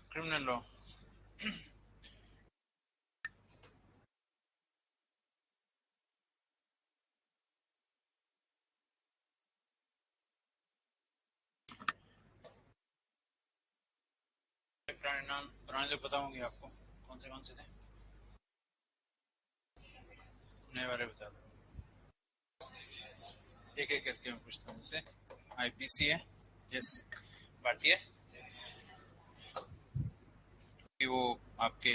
criminal law. पुराने लोग पता होंगे आपको कौन से थे, नए वाले बता दो। एक एक करके मैं पूछता हूँ। जैसे आईपीसी है, यस, भारतीय, वो आपके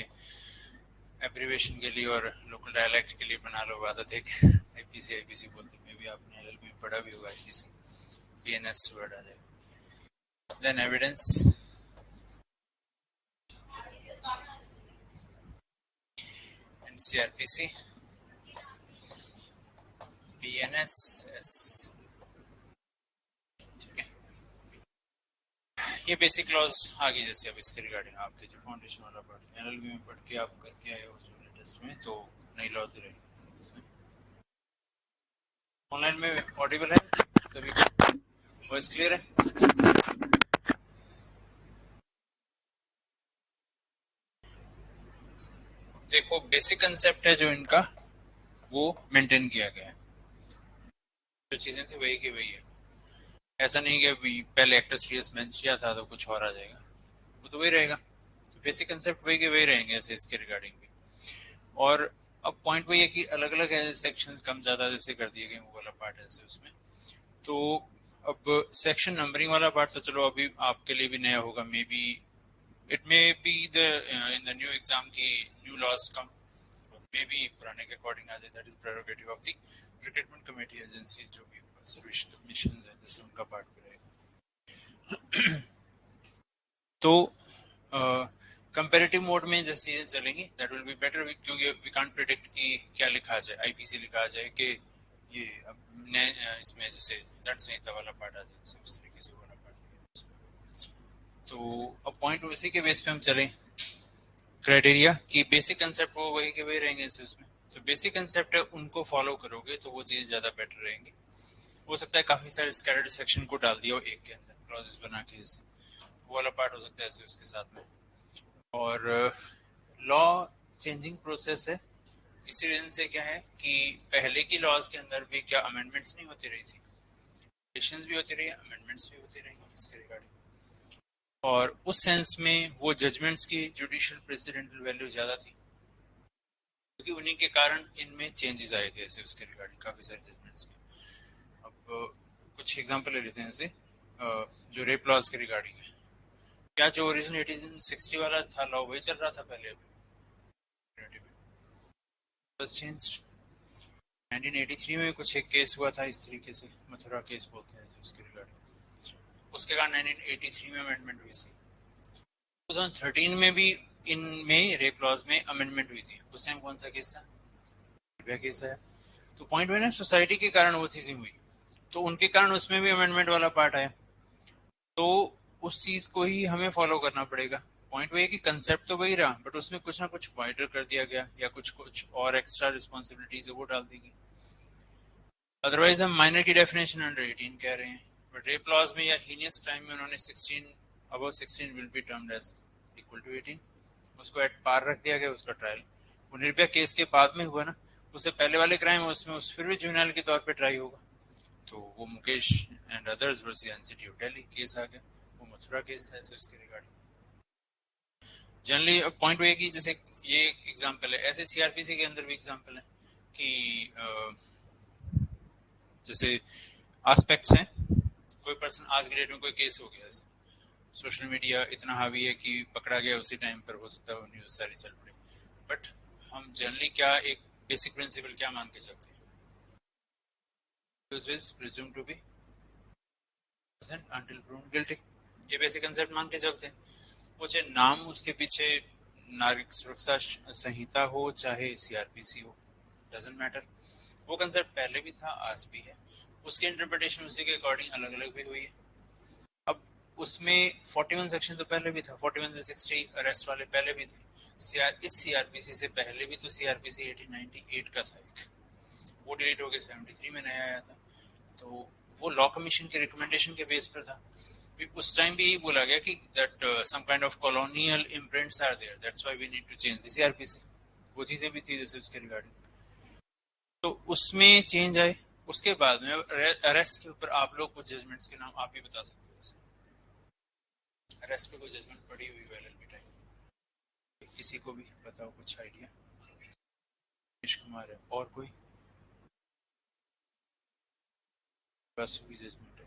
एब्रीवेशन के लिए और लोकल डायलेक्ट के लिए बना लो आदत है कि आईपीसी आईपीसी बोलते हैं। मे भी आपने एलएलबी में पढ़ा भी होगा आईपीसी, पीएनएस वर्ड आ जाएगा। Then evidence, and CrPC, PNS, S. ठीक है, ये बेसिक लॉज आ गई। जैसे अब इसके रिगार्डिंग आपके जो फाउंडेशन वाला पार्ट एलएलबी में पढ़ के आप करके आए हो जो लेटेस्ट में, तो नई लॉज रहेगी इसमें। ऑनलाइन में ऑडिबल है सभी को, वॉइस क्लियर है? देखो बेसिक कंसेप्ट है जो इनका, वो मेंटेन किया गया है। जो चीजें थी वही की वही है। ऐसा नहीं कि अभी पहले एक्टर सीरियस बेंच किया था तो कुछ और आ जाएगा, वो तो वही रहेगा। तो बेसिक कंसेप्ट वही के वही रहेंगे ऐसे इसके रिगार्डिंग भी। और अब पॉइंट वही है कि अलग अलग सेक्शंस कम ज्यादा जैसे कर दिए गए, वो वाला पार्ट है उसमें। तो अब सेक्शन नंबरिंग वाला पार्ट तो चलो अभी आपके लिए भी नया होगा। May be it may be the in the new exam की new laws come, may be पुराने के अकॉर्डिंग आ जाए। That is prerogative of the recruitment committee agency, जो भी सर्विस कमीशन है जैसे उनका पार्ट भी रहेगा। तो कंपैरेटिव मोड में जैसे चीजें चलेंगी दैट विल बी बेटर, क्योंकि वी कांट प्रेडिक्ट कि क्या लिखा जाए। आईपीसी लिखा जाए कि ये अब इसमें जैसे दंड संहिता वाला पार्ट आ जाए, जैसे उस तरीके से वाला पार्ट। तो अब पॉइंट उसी के बेस पे हम चलें। क्राइटेरिया की बेसिक कंसेप्ट वो वही के वही रहेंगे इसे उसमें। तो बेसिक कंसेप्ट है, उनको फॉलो करोगे तो वो चीज़ ज़्यादा बेटर रहेंगी। हो सकता है काफ़ी सारे स्कैटर्ड सेक्शन को डाल दिया हो एक के अंदर क्लॉजेस बना के, जैसे वो वाला पार्ट हो सकता है ऐसे उसके साथ में। और लॉ चेंजिंग प्रोसेस है, इसी रीजन से क्या है कि पहले की लॉज के अंदर भी क्या अमेंडमेंट्स नहीं होती रही थी, एडिशंस भी होती रही, अमेंडमेंट्स भी होती रही इसके रिगार्डिंग। और उस सेंस में वो जजमेंट्स की जुडिशियल प्रेसिडेंटल वैल्यू ज़्यादा थी, क्योंकि उन्हीं के कारण इनमें चेंजेस आए थे ऐसे उसके रिगार्डिंग काफी सारे जजमेंट्स में। अब कुछ एग्जांपल ले लेते हैं। जैसे जो रेप लॉज के रिगार्डिंग है, क्या जो ओरिजिनल 1860 वाला था लॉ वही चल रहा था पहले अभी बस चेंज। 1983 में कुछ एक केस हुआ था इस तरीके से, मथुरा केस बोलते हैं उसके रिगार्डिंग, उसके कारण 1983 में अमेंडमेंट हुई थी। 2013 में भी इनमें रेप लॉज में अमेंडमेंट हुई थी। उस टाइम कौन सा केस था? केस है। तो पॉइंट में ना सोसाइटी के कारण वो चीजें हुई, तो उनके कारण उसमें भी अमेंडमेंट वाला पार्ट आया। तो उस चीज को ही हमें फॉलो करना पड़ेगा। पॉइंट वो है कि कंसेप्ट तो वही रहा, बट उसमें कुछ ना कुछ वाइडर कर दिया गया, या कुछ कुछ और एक्स्ट्रा रिस्पॉन्सिबिलिटीज है वो डाल दी गई। अदरवाइज हम माइनर की डेफिनेशन अंडर 18 कह रहे हैं, बट रेप लॉज में या हीनियस क्राइम में उन्होंने 16 above 16 will be termed as equal to 18, उसको एट पार रख दिया गया। उसका ट्रायल वो निर्भया केस के बाद में हुआ ना, उससे पहले वाले क्राइम है उसमें उस फिर भी जुवेनाइल के तौर पे ट्राई होगा। तो वो Mukesh and others versus NCT of Delhi case आ गया, वो मथुरा केस था ऐसे उसके रिगार्डिंग। जनरली पॉइंट वो है कि जैसे ये एग्जांपल है, ऐसे सीआरपीसी के अंदर भी एग्जांपल है कि जैसे एस्पेक्ट्स हैं, कोई पर्सन आज की डेट में कोई केस हो गया, सोशल मीडिया इतना हावी है कि पकड़ा गया उसी टाइम पर, हो सकता है न्यूज सारी चल पड़ी। बट हम जनरली क्या एक बेसिक प्रिंसिपल क्या मान के चलते हैं, is presumed to be innocent until proven guilty। ये बेसिक कंसेप्ट मान के चलते हैं। वो चाहे नाम उसके पीछे नागरिक सुरक्षा संहिता हो चाहे सीआरपीसी हो, डजंट मैटर। वो कंसेप्ट पहले भी था, आज भी है, उसकी इंटरप्रिटेशन उसी के अकॉर्डिंग अलग अलग भी हुई है। अब उसमें 41 सेक्शन तो पहले भी था, 41 से 60 अरेस्ट वाले पहले भी थे। इस सीआरपीसी से पहले भी तो सीआरपीसी 1898 का था एक, वो डिलीट हो गया 73 में नया आया था। तो वो लॉ कमीशन के रिकमेंडेशन के बेस पर था। उस टाइम भी यही बोला गया कि that some kind of colonial imprints are there, that's why we need to change the CrPC. वो चीजें भी थी जैसे उसके रिगार्डिंग, तो उसमें चेंज आए। उसके बाद में अरेस्ट के ऊपर आप लोग कुछ जजमेंट्स के नाम आप ही बता सकते हो, अरेस्ट पे कोई जजमेंट पड़ी हुई है एलएलबी टाइम, किसी को भी बताओ कुछ आइडिया? नीतीश कुमार है, और कोई? बस की जजमेंट है,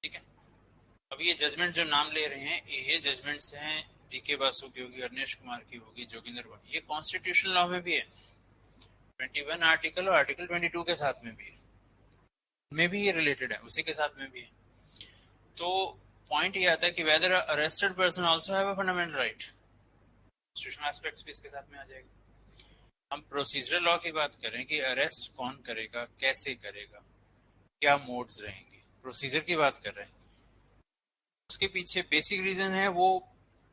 ठीक है। अब ये जजमेंट जो नाम ले रहे हैं ये जजमेंट्स हैं डीके बासु की होगी, अनिश कुमार की होगी, जोगिंदर, ये कॉन्स्टिट्यूशनल लॉ में भी है, 21 आर्टिकल और आर्टिकल 22 के साथ में भी है, में भी ये रिलेटेड है, उसी के साथ में भी है। तो पॉइंट ये आता है कि whether arrested person also have a fundamental right, constitutional aspects भी इसके साथ में आ जाएगा। हम प्रोसीजरल लॉ की बात करें कि अरेस्ट कौन करेगा, कैसे करेगा, क्या मोड्स रहेंगे, प्रोसीजर की बात कर रहे हैं। उसके पीछे बेसिक रीजन है वो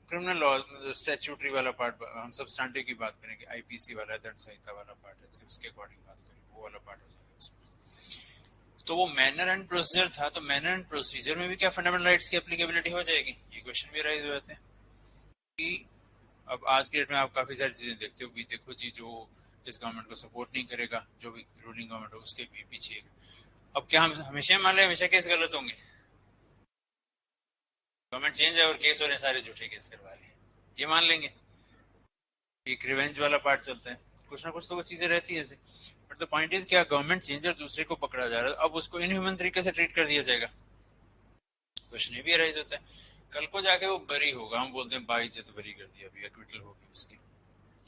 क्रिमिनल लॉ स्टैट्यूटरी वाला पार्ट, हम सब्सटेंटिव की बात करें कि आईपीसी वाला दंड संहिता वाला पार्ट है, उसके अकॉर्डिंग बात करें वो वाला पार्ट हो जाएगा उसमें। तो वो मैनर एंड प्रोसीजर था, तो मैनर एंड प्रोसीजर में भी क्या फंडामेंटल राइट्स की एप्लीकेबिलिटी हो जाएगी, ये क्वेश्चन भी राइज हुए थे कि अब आज के डेट में आप काफी सारी चीजें देखते हो कि देखो जी जो इस गवर्नमेंट को सपोर्ट नहीं करेगा, जो भी रूलिंग गवर्नमेंट हो उसके भी पीछे, अब क्या हम हमेशा मान लें हमेशा केस गलत होंगे? गवर्नमेंट चेंज है और केस हो रहे हैं सारे झूठे केस करवा रहे हैं, ये मान लेंगे? एक रिवेंज वाला पार्ट चलता है, कुछ ना कुछ तो वो चीजें रहती है ऐसे। बट द पॉइंट इज क्या गवर्नमेंट चेंज और दूसरे को पकड़ा जा रहा है, अब उसको इनह्यूमन तरीके से ट्रीट कर दिया जाएगा, क्वेश्चन ये भी अराइज होता है। कल को जाके वो बरी होगा, हम बोलते हैं बाइज्जत बरी कर दिया, अभी एक्विटल होगी उसकी,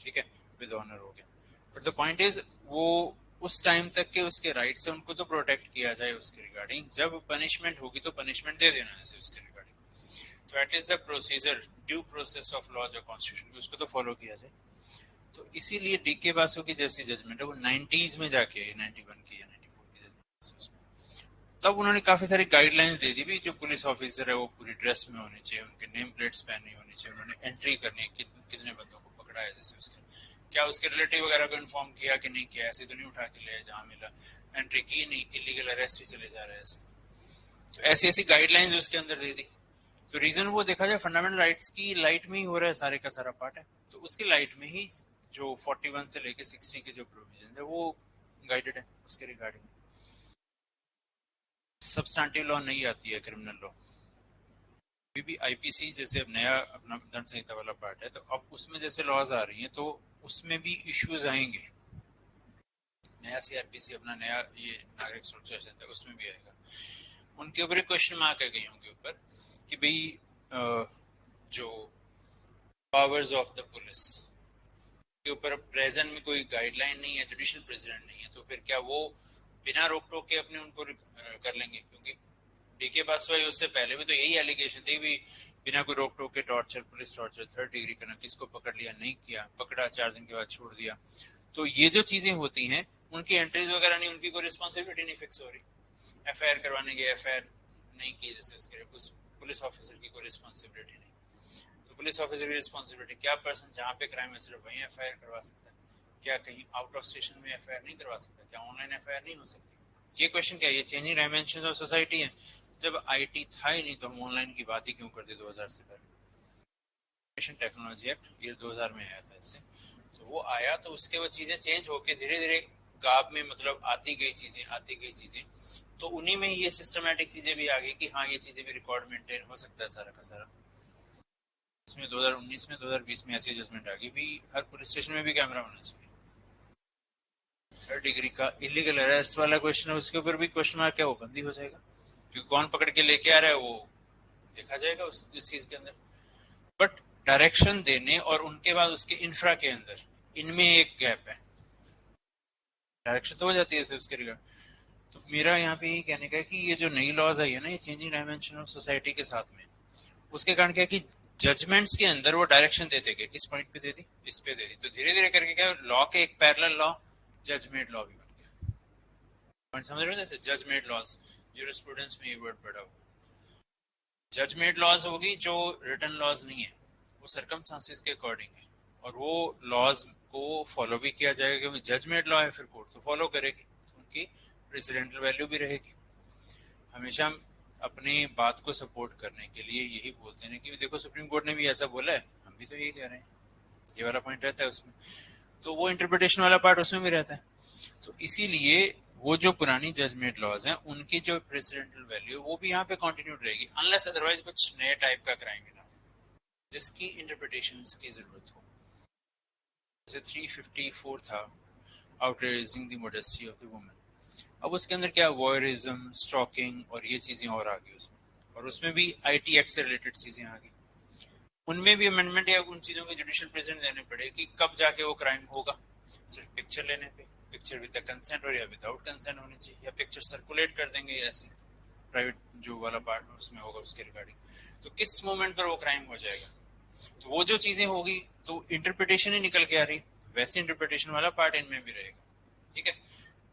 ठीक है, विद ऑनर हो गया। बट द पॉइंट इज वो उस टाइम तक के उसके राइट से उनको तो प्रोटेक्ट किया जाए उसके रिगार्डिंग, जब पनिशमेंट होगी तो पनिशमेंट दे देना ऐसे उसके रिगार्डिंग। तो at least the procedure due process of law जो कॉन्स्टिट्यूशन की उसको तो फॉलो किया जाए। तो इसीलिए डीके बासु की जैसी जजमेंट है वो 90s में जाके 91 की या 94 की जजमेंट, तब उन्होंने काफी सारी गाइडलाइंस दे दी भी, जो पुलिस ऑफिसर है वो पूरी ड्रेस में होने चाहिए, उनके नेम प्लेट्स पहननी होनी चाहिए, उन्होंने एंट्री करनी है, कितने बंदों को पकड़ा है जैसे उसके, क्या उसके रिलेटिव वगैरह को इन्फॉर्म किया कि नहीं किया, ऐसे तो नहीं उठा के ले जहां मिला एंट्री की नहीं, इलीगल अरेस्ट ही चले जा रहे हैं ऐसे। तो ऐसी ऐसी गाइडलाइंस उसके अंदर दे दी। तो रीजन वो देखा जाए फंडामेंटल राइट्स की लाइट में ही हो रहा है सारे का सारा पार्ट है, तो उसकी लाइट में ही जो 41 से लेके 60 के जो प्रोविजन है वो गाइडेड है उसके रिगार्डिंग। सब्सटेंटिव लॉ नहीं आती है क्रिमिनल लॉ, अभी भी आईपीसी जैसे अब नया अपना दंड संहिता वाला पार्ट है, तो अब उसमें जैसे लॉज आ रही हैं तो उसमें भी इश्यूज आएंगे। नया सीआरपीसी अपना नया ये नागरिक सुरक्षा संहिता उसमें भी आएगा, उनके ऊपर एक क्वेश्चन मार्क है कईयों के ऊपर कि भाई जो पावर्स ऑफ द पुलिस के ऊपर प्रेजेंट में कोई गाइडलाइन नहीं है, जुडिशियल प्रेसिडेंट नहीं है, तो फिर क्या वो बिना रोक टोक के अपने उनको कर लेंगे? क्योंकि डीके बासु आई उससे पहले भी तो यही एलिगेशन थी भी बिना कोई रोक टोक के torture, police torture 3rd degree करना, किसको पकड़ लिया नहीं किया, पकड़ा 4 दिन के बाद छोड़ दिया। तो ये जो चीजें होती हैं उनकी एंट्रीज वगैरह नहीं, उनकी कोई रिस्पॉन्सिबिलिटी नहीं फिक्स हो रही, एफआईआर करवाने के एफआईआर नहीं की जैसे उसके उस पुलिस ऑफिसर की कोई रिस्पॉन्सिबिलिटी नहीं, तो पुलिस ऑफिसर की रिस्पॉन्सिबिलिटी क्या, पर्सन जहाँ पे क्राइम है सिर्फ वहीं एफआईआर करवा सकता है, क्या कहीं आउट ऑफ स्टेशन में एफआईआर नहीं करवा सकता, क्या ऑनलाइन एफआईआर नहीं हो सकती? ये क्वेश्चन क्या है, ये चेंजिंग डायमेंशन ऑफ सोसाइटी है। जब आईटी था ही नहीं तो हम ऑनलाइन की बात ही क्यों करते 2000 से पहले? इंफॉर्मेशन टेक्नोलॉजी एक्ट ये 2000 में आया था इससे, तो वो आया तो उसके वो चीजें चेंज होके धीरे धीरे गाब में मतलब आती गई चीजें, तो उन्हीं में ये सिस्टमैटिक चीजें भी आ गई कि हाँ ये चीजें भी रिकॉर्ड मेंटेन हो सकता है सारा का सारा। इसमें 2019 में 2020 में ऐसी जजमेंट आ गई भी हर पुलिस स्टेशन में भी कैमरा होना चाहिए। 3rd डिग्री का इलीगल अरेस्ट वाला क्वेश्चन है, उसके ऊपर भी क्वेश्चन मार्क क्या वो बंदी हो जाएगा, क्योंकि कौन पकड़ के लेके आ रहा है वो देखा जाएगा उस चीज के अंदर। बट डायरेक्शन देने और उनके बाद उसके इंफ्रा के अंदर इनमें एक गैप है, डायरेक्शन तो हो जाती है उसके रिगार्ड। तो मेरा यहाँ पे ये कहने का है कि ये जो नई लॉज आई है ना ये चेंजिंग डायमेंशन ऑफ सोसाइटी के साथ में, उसके कारण क्या कि जजमेंट्स के अंदर वो डायरेक्शन देते गए, इस पॉइंट पे दे दी, इस पे दे दी, तो धीरे धीरे करके क्या लॉ के एक पैरेलल लॉ जजमेंट लॉ भी बन गया। पॉइंट समझ रहे हो? जैसे जजमेंट लॉज ज्यूरिस्प्रूडेंस में ये वर्ड पड़ा हुआ, जजमेंट लॉज होगी जो रिटन लॉज नहीं है, वो सर्कमस्टांसेस के अकॉर्डिंग है, और वो लॉज को फॉलो भी किया जाएगा क्योंकि जजमेंट लॉ है, फिर कोर्ट तो फॉलो करेगी, तो उनकी प्रेसिडेंटल वैल्यू भी रहेगी। हमेशा अपनी बात को सपोर्ट करने के लिए यही बोलते हैं कि देखो सुप्रीम कोर्ट ने भी ऐसा बोला है, हम भी तो यही कह रहे हैं, ये वाला पॉइंट रहता है उसमें। तो वो इंटरप्रिटेशन वाला पार्ट उसमें भी रहता है। तो इसीलिए वो जो पुरानी जजमेंट लॉज हैं उनकी जो प्रेसिडेंशियल वैल्यू वो भी यहाँ पे कंटिन्यूड रहेगी, अनलेस अदरवाइज कुछ नए टाइप का क्राइम है ना जिसकी इंटरप्रिटेशन की जरूरत हो। जैसे 354 था, outraging the modesty of the woman. अब उसके अंदर क्या वॉयरिज्म, स्टॉकिंग और ये चीजें और आ गई उसमें, और उसमें भी आईटी एक्ट से रिलेटेड चीजें आ गई। उनमें भी अमेंडमेंट या उन चीजों के जुडिशियल प्रेसिडेंट देने पड़े कि कब जाके वो क्राइम होगा। सिर्फ पिक्चर लेने पे, पिक्चर विद द कंसेंट और या विदाउट कंसेंट होनी चाहिए, या पिक्चर सर्कुलेट कर देंगे ऐसे प्राइवेट जो वाला पार्ट उसमें होगा उसके रिगार्डिंग, तो किस मोमेंट पर वो क्राइम हो जाएगा। तो वो जो चीजें होगी तो इंटरप्रिटेशन ही निकल के आ रही, वैसे इंटरप्रिटेशन वाला पार्ट इनमें भी रहेगा। ठीक है,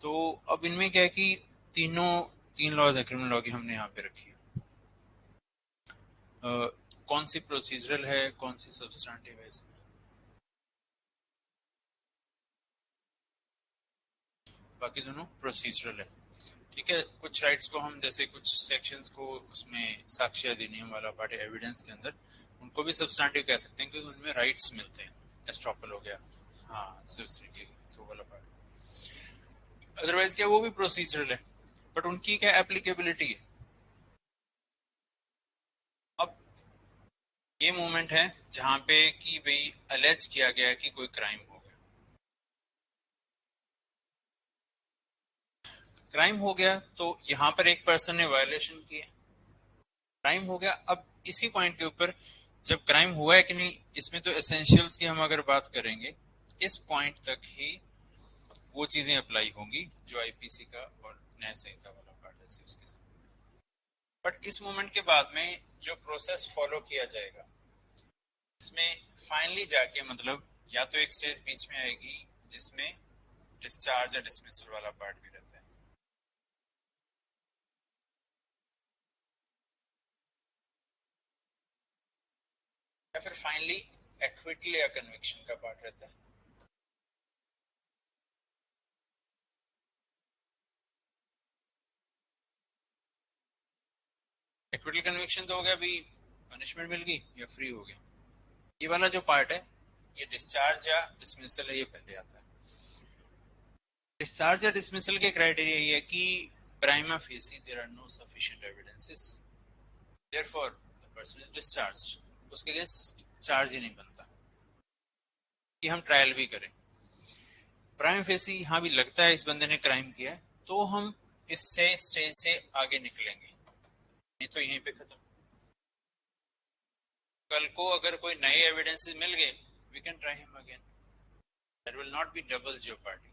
तो अब इनमें क्या है कि तीनों तीन लॉज है क्रिमिनल लॉ की हमने यहाँ पे रखी है। कौन सी प्रोसीजरल है, कौन सी सब्सटेंटिव है इसमें? बाकी दोनों प्रोसीजरल है। ठीक है, कुछ राइट्स को हम जैसे कुछ सेक्शंस को उसमें साक्ष्य अधिनियम वाला पार्ट है एविडेंस के अंदर, उनको भी सब्सटेंटिव कह सकते हैं क्योंकि उनमें राइट्स मिलते हैं। एस्ट्रॉपल हो गया, हाँ सिर्फ तरीके तो वाला पार्ट। अदरवाइज क्या वो भी प्रोसीजरल है, बट उनकी क्या एप्लीकेबिलिटी है। अब ये मोमेंट है जहां पे कि भाई अलेज किया गया है कि कोई क्राइम हो गया, क्राइम हो गया तो यहाँ पर एक पर्सन ने वायलेशन की है, क्राइम हो गया। अब इसी पॉइंट के ऊपर जब क्राइम हुआ है कि नहीं, इसमें तो एसेंशियल्स की हम अगर बात करेंगे इस पॉइंट तक ही वो चीजें अप्लाई होंगी जो आईपीसी का और न्याय संहिता वाला पार्ट है उसके साथ। बट इस मोमेंट के बाद में जो प्रोसेस फॉलो किया जाएगा इसमें फाइनली जाके मतलब या तो एक स्टेज बीच में आएगी जिसमें डिस्चार्ज या डिसमिसल वाला पार्ट भी रहता है, या फिर फाइनली एक्विटल या कन्विक्शन का पार्ट रहता है। एक्विटल कन्विक्शन तो हो गया, अभी पनिशमेंट मिल गई या फ्री हो गया। ये वाला जो पार्ट है ये डिस्चार्ज या डिसमिसल है, ये पहले आता है। डिस्चार्ज या डिसमिसल के क्राइटेरिया ये है कि prima facie there are no sufficient evidences, therefore the person is discharged. उसके अगेंस्ट चार्ज ही नहीं बनता कि हम ट्रायल भी करें। प्राइम फेसी हाँ भी लगता है इस बंदे ने क्राइम किया है तो हम इससे स्टेज से आगे निकलेंगे, नहीं तो यहीं पे खत्म। कल को अगर कोई नए एविडेंसेस मिल गए we can try him again, that will not be double jeopardy.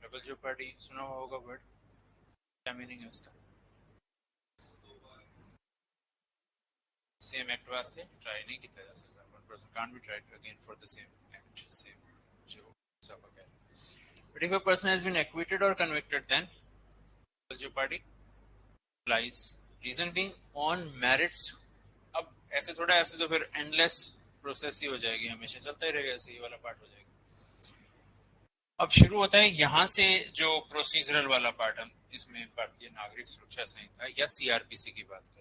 Double jeopardy सुना हुआ होगा वर्ड, क्या मीनिंग है उसका? सेम एक्ट वास्ते ट्राई नहीं किया जा सकता, one person can't be tried again for the same act, same जो सब वगैरह। But if a person has been acquitted और convicted then double jeopardy applies, reason being on merits. अब ऐसे थोड़ा, ऐसे तो फिर एंडलेस प्रोसेस ही हो जाएगी, हमेशा चलता ही रहेगा, ऐसे ये वाला पार्ट हो जाएगा। अब शुरू होता है यहाँ से जो प्रोसीजरल वाला पार्ट, हम इसमें भारतीय नागरिक सुरक्षा संहिता या सीआरपीसी की बात करें,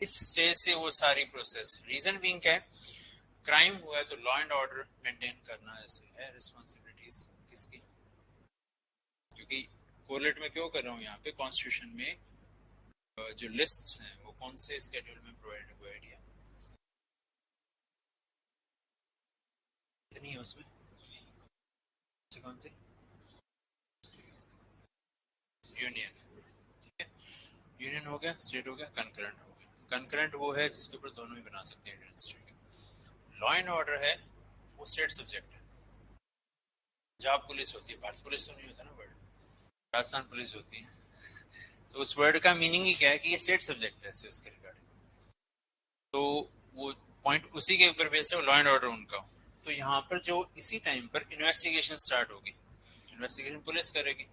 इस स्टेज से वो सारी प्रोसेस, रीजन बीइंग क्या है, क्राइम हुआ है तो लॉ एंड ऑर्डर मेंटेन करना ऐसे है रिस्पॉन्सिबिलिटीज किसकी, क्योंकि कोलेट में क्यों कर रहा हूँ यहाँ पे, कॉन्स्टिट्यूशन में जो लिस्ट हैं वो कौन से स्केड्यूल में प्रोवाइड हुआ है, इतनी है उसमें कौन से यूनियन। ठीक है, यूनियन हो गया, स्टेट हो गया, कंकरेंट हो गया। कंकरेंट वो है जिसके ऊपर दोनों ही बना सकते हैं union state. Law and order है वो स्टेट सब्जेक्ट है। पंजाब पुलिस होती है, भारत पुलिस तो नहीं होता ना वर्ड, राजस्थान पुलिस होती है, तो उस वर्ड का मीनिंग ही क्या है कि ये स्टेट सब्जेक्ट है इसके रिगार्डिंग। तो वो पॉइंट उसी के ऊपर बेस्ड है, लॉ एंड ऑर्डर उनका। तो यहाँ पर जो इसी टाइम पर इन्वेस्टिगेशन स्टार्ट होगी, इन्वेस्टिगेशन पुलिस करेगी,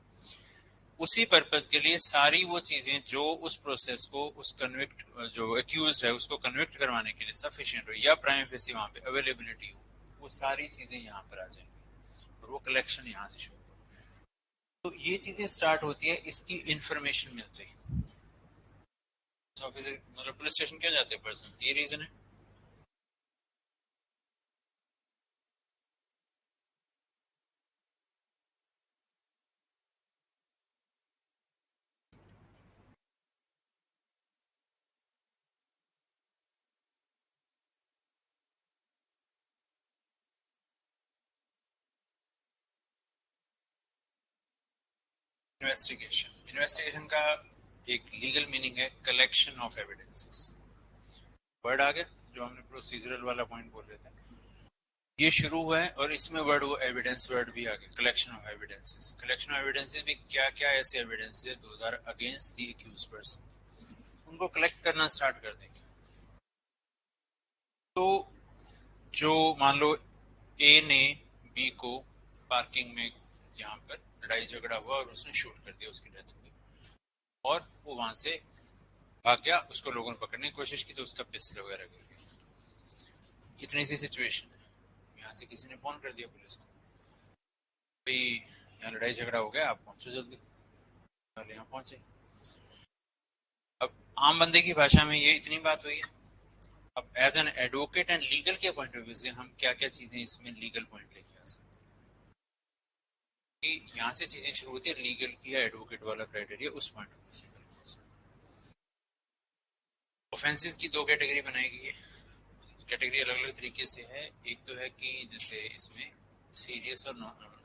उसी पर्पस के लिए सारी वो चीजें जो उस प्रोसेस को उस कन्विक्ट जो एक्यूज है उसको कन्विक्ट करवाने के लिए सफिशिएंट हो या प्राइम फेसी वहां पे अवेलेबिलिटी हो, वो सारी चीजें यहाँ पर आ जाएंगी और वो कलेक्शन यहाँ से शुरू हो। तो ये चीजें स्टार्ट होती है इसकी इंफॉर्मेशन मिलती है। ऑफिसर मतलब पुलिस स्टेशन क्यों जाते हैं पर्सन, ये रीजन है। इन्वेस्टिगेशन का एक लीगल मीनिंग है कलेक्शन ऑफ एविडेंसेस। वर्ड आ गया जो हमने प्रोसीजरल वाला पॉइंट बोल रहे थे, ये शुरू हुआ है और इसमें वर्ड वो एविडेंस वर्ड भी आ गया, collection of evidences. Collection of evidences में क्या क्या ऐसे एविडेंस है 2000 अगेंस्ट द एक्यूज पर्सन, उनको कलेक्ट करना स्टार्ट कर देंगे। तो जो मान लो ए ने बी को पार्किंग में यहाँ पर लड़ाई झगड़ा हुआ और उसने शूट कर दिया, उसकी डेथ हो गई और वो वहां से भाग गया, उसको लोगों ने पकड़ने की कोशिश की तो उसका पिस्टल वगैरह गिर गया। इतनी सी सिचुएशन है, यहाँ से किसी ने फोन कर दिया पुलिस को, भाई यहाँ लड़ाई झगड़ा हो गया, आप पहुंचो जल्दी। वाले यहाँ पहुंचे। अब आम बंदे की भाषा में ये इतनी बात हुई है। अब as an advocate and legal के पॉइंट ऑफ व्यू से हम क्या क्या चीजें इसमें लीगल पॉइंट लेके आ सकते हैं कि यहाँ से चीजें शुरू होती है लीगल की या एडवोकेट वाला क्राइटेरिया उस पॉइंट ऑफ व्यू से। ऑफेंसेस की दो कैटेगरी बनाई गई है, कैटेगरी अलग अलग तरीके से है। एक तो है कि जैसे इसमें सीरियस और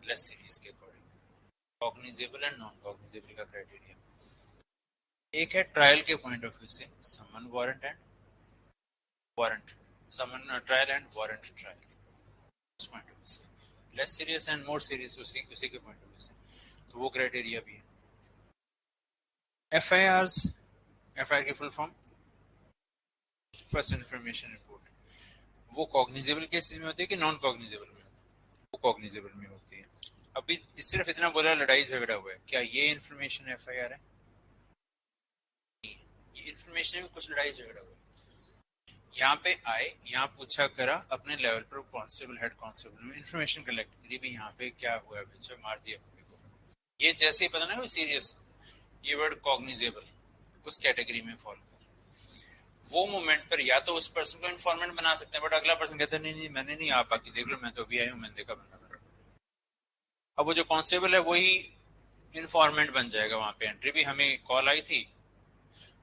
लेस सीरियस के according cognizable and non cognizable का क्राइटेरिया। एक है ट्रायल के पॉइंट ऑफ व्यू से summons warrant and warrant, summons trial and warrant trial, उस पॉइंट ऑफ व्यू से। Less serious and more serious उसी के पॉइंट ऑफ व्यू से, तो वो क्राइटेरिया भी है। एफआईआर की full form first information report, वो कॉग्निजेबल केसेस में होती है कि नॉन कॉग्निजेबल में होती है? वो कॉग्निजेबल में होती है। अभी सिर्फ इतना बोला लड़ाई झगड़ा हुआ है, क्या ये इन्फॉर्मेशन एफआईआर है? ये इन्फॉर्मेशन है कुछ लड़ाई झगड़ा हुआ है, यहाँ पे आए, यहाँ पूछा करा अपने लेवल पर कांस्टेबल हेड कांस्टेबल में इन्फॉर्मेशन कलेक्ट करी भी यहाँ पे क्या हुआ है, बच्चा मार दिया बंदे को, ये जैसे ही पता ना वो सीरियस, ये वर्ड कॉग्निजेबल उस कैटेगरी में फॉलो कर। वो मोमेंट पर या तो उस पर्सन को इन्फॉर्मेंट बना सकते हैं, बट अगला पर्सन कहता है नहीं नहीं मैंने नहीं, आप बाकी देख लो, मैं तो अभी आई हूँ, मैंने देखा बंदा मेरा। अब वो जो कांस्टेबल है वही इन्फॉर्मेंट बन जाएगा, वहां पे एंट्री भी हमें कॉल आई थी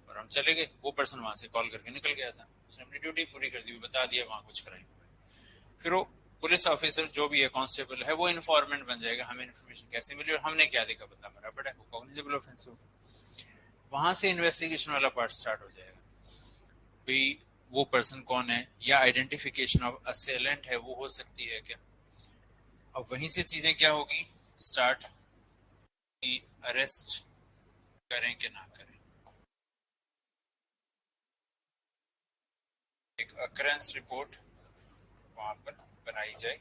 और हम चले गए, वो पर्सन वहां से कॉल करके निकल गया था, उसने अपनी ड्यूटी पूरी कर दी, बता दिया वहां कुछ क्राइम हुआ है। फिर वो पुलिस ऑफिसर जो भी है कांस्टेबल है वो इन्फॉर्मेंट बन जाएगा, हमें इन्फॉर्मेशन कैसे मिली और हमने क्या देखा, बंदा मरा पड़ा है, वो कॉग्निजेबल ऑफेंस होगा। वहां से इन्वेस्टिगेशन वाला पार्ट स्टार्ट हो जाएगा, भाई वो पर्सन कौन है, या आइडेंटिफिकेशन ऑफ असेलेंट है वो हो सकती है क्या। अब वहीं से चीजें क्या होगी स्टार्ट, कि अरेस्ट करें कि ना करें। एक अकरेंस रिपोर्ट वहां पर बनाई जाए,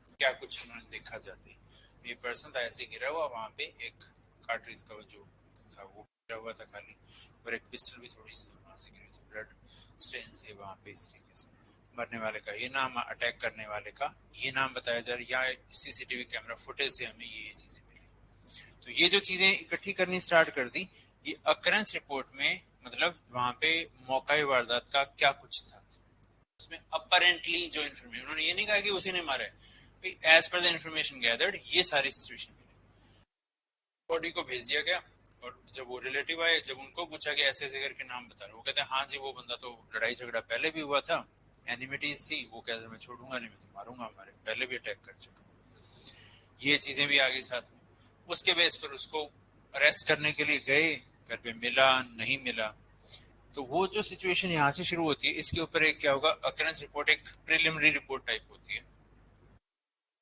क्या कुछ उन्होंने देखा जाता है। ये पर्सन था ऐसे गिरा हुआ, वहां पे एक कार्ट्रिज का जो था वो गिरा हुआ था खाली, और एक पिस्टल भी थोड़ी सी वहां से गिरी थी, ब्लड स्टेन से वहां पे इस तरीके से। मरने वाले का ये नाम, अटैक करने वाले का ये नाम बताया जा रहा है, या सीसीटीवी कैमरा फुटेज से हमें ये चीजें मिली। तो ये जो चीजें इकट्ठी करनी स्टार्ट कर दी, ये अकरेंस रिपोर्ट में मतलब वहां पे मौका वारदात का क्या कुछ था, उसमें अपरेंटली जो इन्फॉर्मेशन, उन्होंने ये नहीं कहा कि उसी ने मारा है, as per the information gathered ये सारी सिचुएशन मिली, बॉडी को भेज दिया गया। और जब वो रिलेटिव आए, जब उनको पूछा कि ऐसे ऐसे करके नाम बता रहे, वो कहते हैं हाँ जी वो बंदा तो लड़ाई झगड़ा पहले भी हुआ था, एनिमिटीज थी, वो कहते मैं छोड़ूंगा नहीं, मैं तो मारूंगा, हमारे पहले भी अटैक कर चुका, ये चीजें भी आ गई साथ में। उसके बेस पर उसको अरेस्ट करने के लिए गए, घर पे मिला नहीं मिला, तो वो जो सिचुएशन यहाँ से शुरू होती है, इसके ऊपर एक क्या होगा, अकरेंस रिपोर्ट एक प्रिलिमिनरी रिपोर्ट टाइप होती है।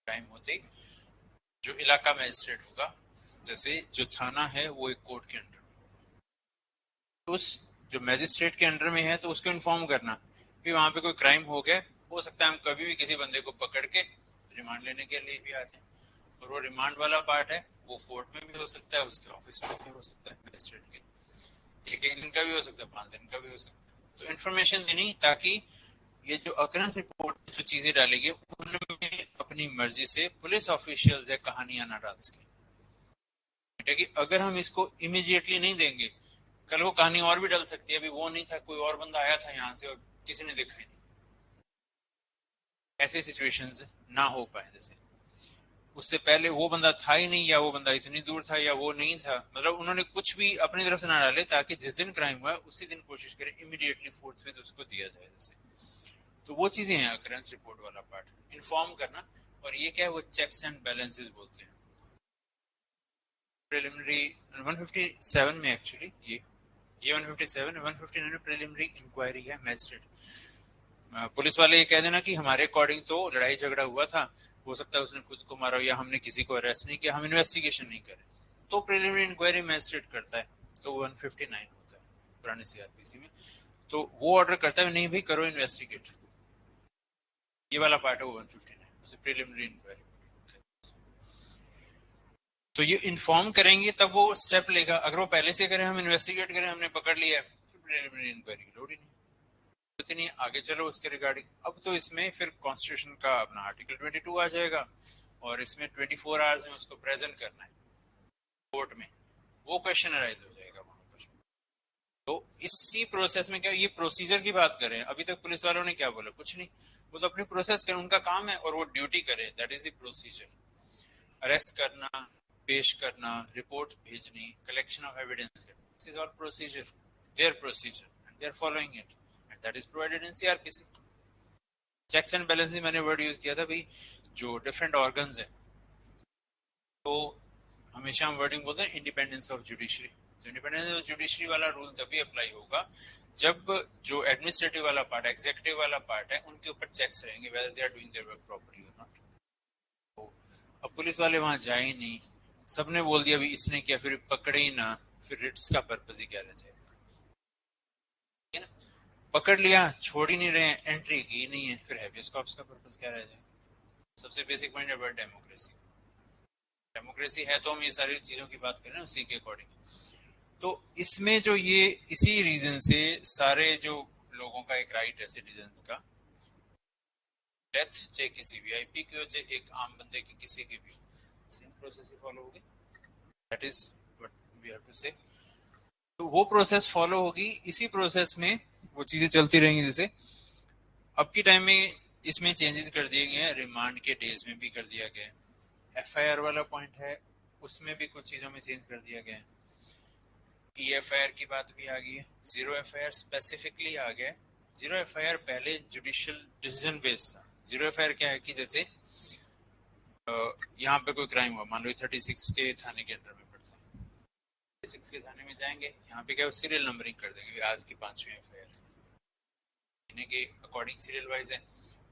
टाइम होते जो इलाका मजिस्ट्रेट होगा, जैसे जो थाना है वो एक कोर्ट के अंडर में, तो उस जो मजिस्ट्रेट के अंडर में है तो उसको इन्फॉर्म करना कि वहां पे कोई क्राइम हो गया, हो सकता है हम कभी भी किसी बंदे को पकड़ के रिमांड लेने के लिए भी आ जाए। और वो रिमांड वाला पार्ट है वो कोर्ट में भी हो सकता है, उसके ऑफिस में भी हो सकता है, मजिस्ट्रेट के एक एक दिन का भी हो सकता है, 5 दिन का भी हो सकता है। तो इन्फॉर्मेशन देनी ताकि ये जो अकरेंस रिपोर्ट जो चीजें डालेगी उनमें अपनी मर्जी से पुलिस ऑफिशियल है कहानियां ना डाल सके, कि अगर हम इसको इमीडिएटली नहीं देंगे, कल वो कहानी और भी डल सकती है, अभी वो नहीं था, कोई और बंदा आया था यहाँ से और किसी ने देखा ही नहीं। ऐसे सिचुएशंस ना हो पाए, जैसे उससे पहले वो बंदा था ही नहीं, या वो बंदा इतनी दूर था, या वो नहीं था, मतलब उन्होंने कुछ भी अपनी तरफ से ना डाले, ताकि जिस दिन क्राइम हुआ उसी दिन कोशिश करें इमीडिएटली फोर्थवेथ उसको दिया जाए जैसे। तो वो चीजें हैं अकरेंस रिपोर्ट वाला पार्ट, इन्फॉर्म करना। और ये क्या है, वो चेक्स एंड बैलेंसेस बोलते हैं। प्रिलिमिनरी 157 में एक्चुअली ये 157 159 में प्रिलिमिनरी इंक्वायरी है, मैजिस्ट्रेट पुलिस वाले ये कह देना कि हमारे अकॉर्डिंग तो लड़ाई झगड़ा हुआ था, हो सकता है उसने खुद को मारा, या हमने किसी को अरेस्ट नहीं किया, हम इन्वेस्टिगेशन नहीं करें, तो प्रिलिमिनरी इंक्वायरी मैजिस्ट्रेट करता है, तो 159 होता है पुराने सीआरपीसी में। तो वो ऑर्डर करता है नहीं भाई करो इन्वेस्टिगेट, ये वाला पार्ट है वो 159, उसे प्रिलिमिनरी इंक्वायरी। तो ये इन्फॉर्म करेंगे तब वो स्टेप लेगा, अगर वो पहले से करें हम इन्वेस्टिगेट करें हमने पकड़ लिया है, फिर प्रिलिमिनरी इंक्वायरी की लोड़ ही नहीं, इतनी आगे चलो उसके रिगार्डिंग। अब तो इसमें फिर कॉन्स्टिट्यूशन का अपना आर्टिकल 22 आ जाएगा, और इसमें 24 आवर्स में उसको प्रेजेंट करना है कोर्ट में, वो क्वेश्चन अराइज हो जाएगा वहां पर। तो इसी प्रोसेस में क्या, ये प्रोसीजर की बात करें, अभी तक पुलिस वालों ने क्या बोला, कुछ नहीं, वो तो अपनी प्रोसेस करें, उनका काम है और वो ड्यूटी करे, that is the procedure. Arrest करना, पेश करना, रिपोर्ट भेजनी, collection of evidence, this is all procedure, their procedure and they are following it, and that is provided in CrPC. Checks and balancing मैंने वर्ड यूज किया था भाई, जो different organs है, तो हमेशा हम वर्डिंग बोलते हैं इंडिपेंडेंस ऑफ जुडिशरी। तो इंडिपेंडेंस ऑफ जुडिशरी वाला रूल तभी अप्लाई होगा जब जो एडमिनिस्ट्रेटिव वाला पार्ट, एग्जीक्यूटिव वाला पार्ट है, उनके ऊपर चेक्स रहेंगे whether they are doing their work properly और नॉट। तो अब पुलिस वाले वहां जाए ही नहीं, सबने बोल दिया भी इसने किया, फिर पकड़े ही ना, फिर रिट्स का पर्पज ही क्या रह जाएगा, ठीक है ना। पकड़ लिया, छोड़ ही नहीं रहे हैं, एंट्री की नहीं है, फिर हैबियस कॉर्पस का पर्पज क्या रह जाएगा। सबसे बेसिक पॉइंट है डेमोक्रेसी, डेमोक्रेसी है तो हम ये सारी चीजों की बात करें उसी के अकॉर्डिंग। तो इसमें जो ये इसी रीजन से सारे जो लोगों का एक राइट है सिटीजन्स का, डेथ चाहे किसी वीआईपी की हो चाहे एक आम बंदे की, किसी की भी सेम प्रोसेस ही फॉलो होगी, that is what we have to say. तो वो प्रोसेस फॉलो होगी, इसी प्रोसेस में वो चीजें चलती रहेंगी। जैसे अब की टाइम में इसमें चेंजेस कर दिए गए हैं, रिमांड के डेज में भी कर दिया गया है, एफआईआर वाला पॉइंट है उसमें भी कुछ चीजों में चेंज कर दिया गया है, ईएफआईआर की बात भी आ गई है, जीरो एफआईआर स्पेसिफिकली आ गया है। जीरो एफआईआर पहले जुडिशियल डिसीजन बेस्ड था। जीरो एफआईआर क्या है कि जैसे यहाँ पे कोई क्राइम हुआ, मान लो 36 के थाने के अंडर में पड़ता है, 36 के थाने में जाएंगे, यहाँ पे क्या सीरियल नंबरिंग कर देंगे, आज की 5वीं एफआईआर है के अकॉर्डिंग सीरियल वाइज है,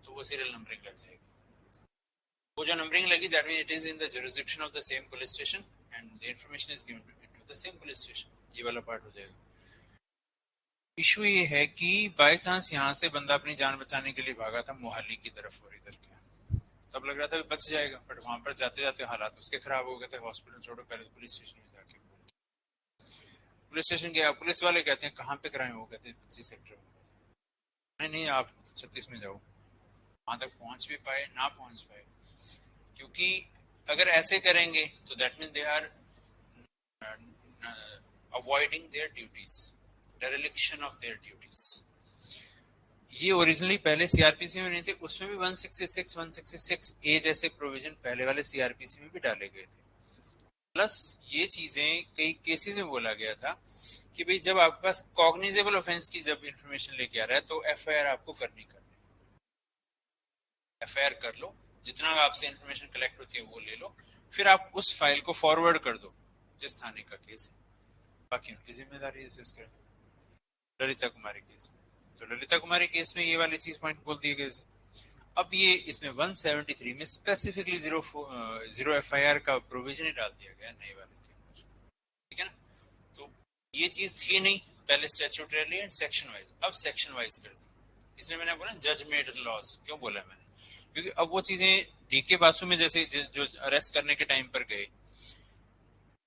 तो वो सीरियल नंबरिंग लग जाएगी। वो जो नंबरिंग लगी that mean it is in the jurisdiction of the same police station and the information is given to the same police station, ये वाला पार्ट हो जाएगा। इशू ये है कि बाय चांस यहाँ से बंदा अपनी जान बचाने के लिए भागा था मोहाली की तरफ और इधर के, तब लग रहा था बच जाएगा, बट वहां पर जाते जाते हालात उसके खराब हो गए थे, हॉस्पिटल छोड़ो, पहले तो पुलिस स्टेशन में जाके पुलिस स्टेशन गया, पुलिस वाले कहते हैं कहाँ पे क्राइम हो गए थे, 25 सेक्टर में। नहीं नहीं आप 36 में जाओ, वहां तक पहुंच भी पाए ना पहुंच पाए, क्योंकि अगर ऐसे करेंगे तो that mean they are avoiding their duties, dereliction of their duties. ये ओरिजिनली पहले सीआरपीसी में नहीं थे, उसमें भी 166 166 ए जैसे प्रोविजन पहले वाले सीआरपीसी में भी डाले गए थे। प्लस ये चीजें कई केसेस में बोला गया था कि भाई जब आपके पास कॉग्निजेबल ऑफेंस की जब इंफॉर्मेशन लेके आ रहा है तो एफआईआर आपको करनी एफआईआर कर लो, जितना आपसे इंफॉर्मेशन कलेक्ट होती है वो ले लो, फिर आप उस फाइल को फॉरवर्ड कर दो जिस थाने का केस है, बाकी उनकी जिम्मेदारी है। उसके ललिता कुमारी केस में, तो ललिता कुमारी केस में ये वाली चीज पॉइंट बोल दिए गए। अब ये इसमें 173 में स्पेसिफिकली जीरो एफआईआर का प्रोविजन ही डाल दिया गया नए वाले के अंदर, ठीक है ना। तो ये चीज थी नहीं पहले स्टैट्यूटरी एंड सेक्शन वाइज, अब सेक्शन वाइज कर दी। इसलिए मैंने बोला जज मेड लॉज, क्यों बोला मैंने, क्योंकि अब वो चीजें डीके बासु में जैसे जो अरेस्ट करने के टाइम पर गए,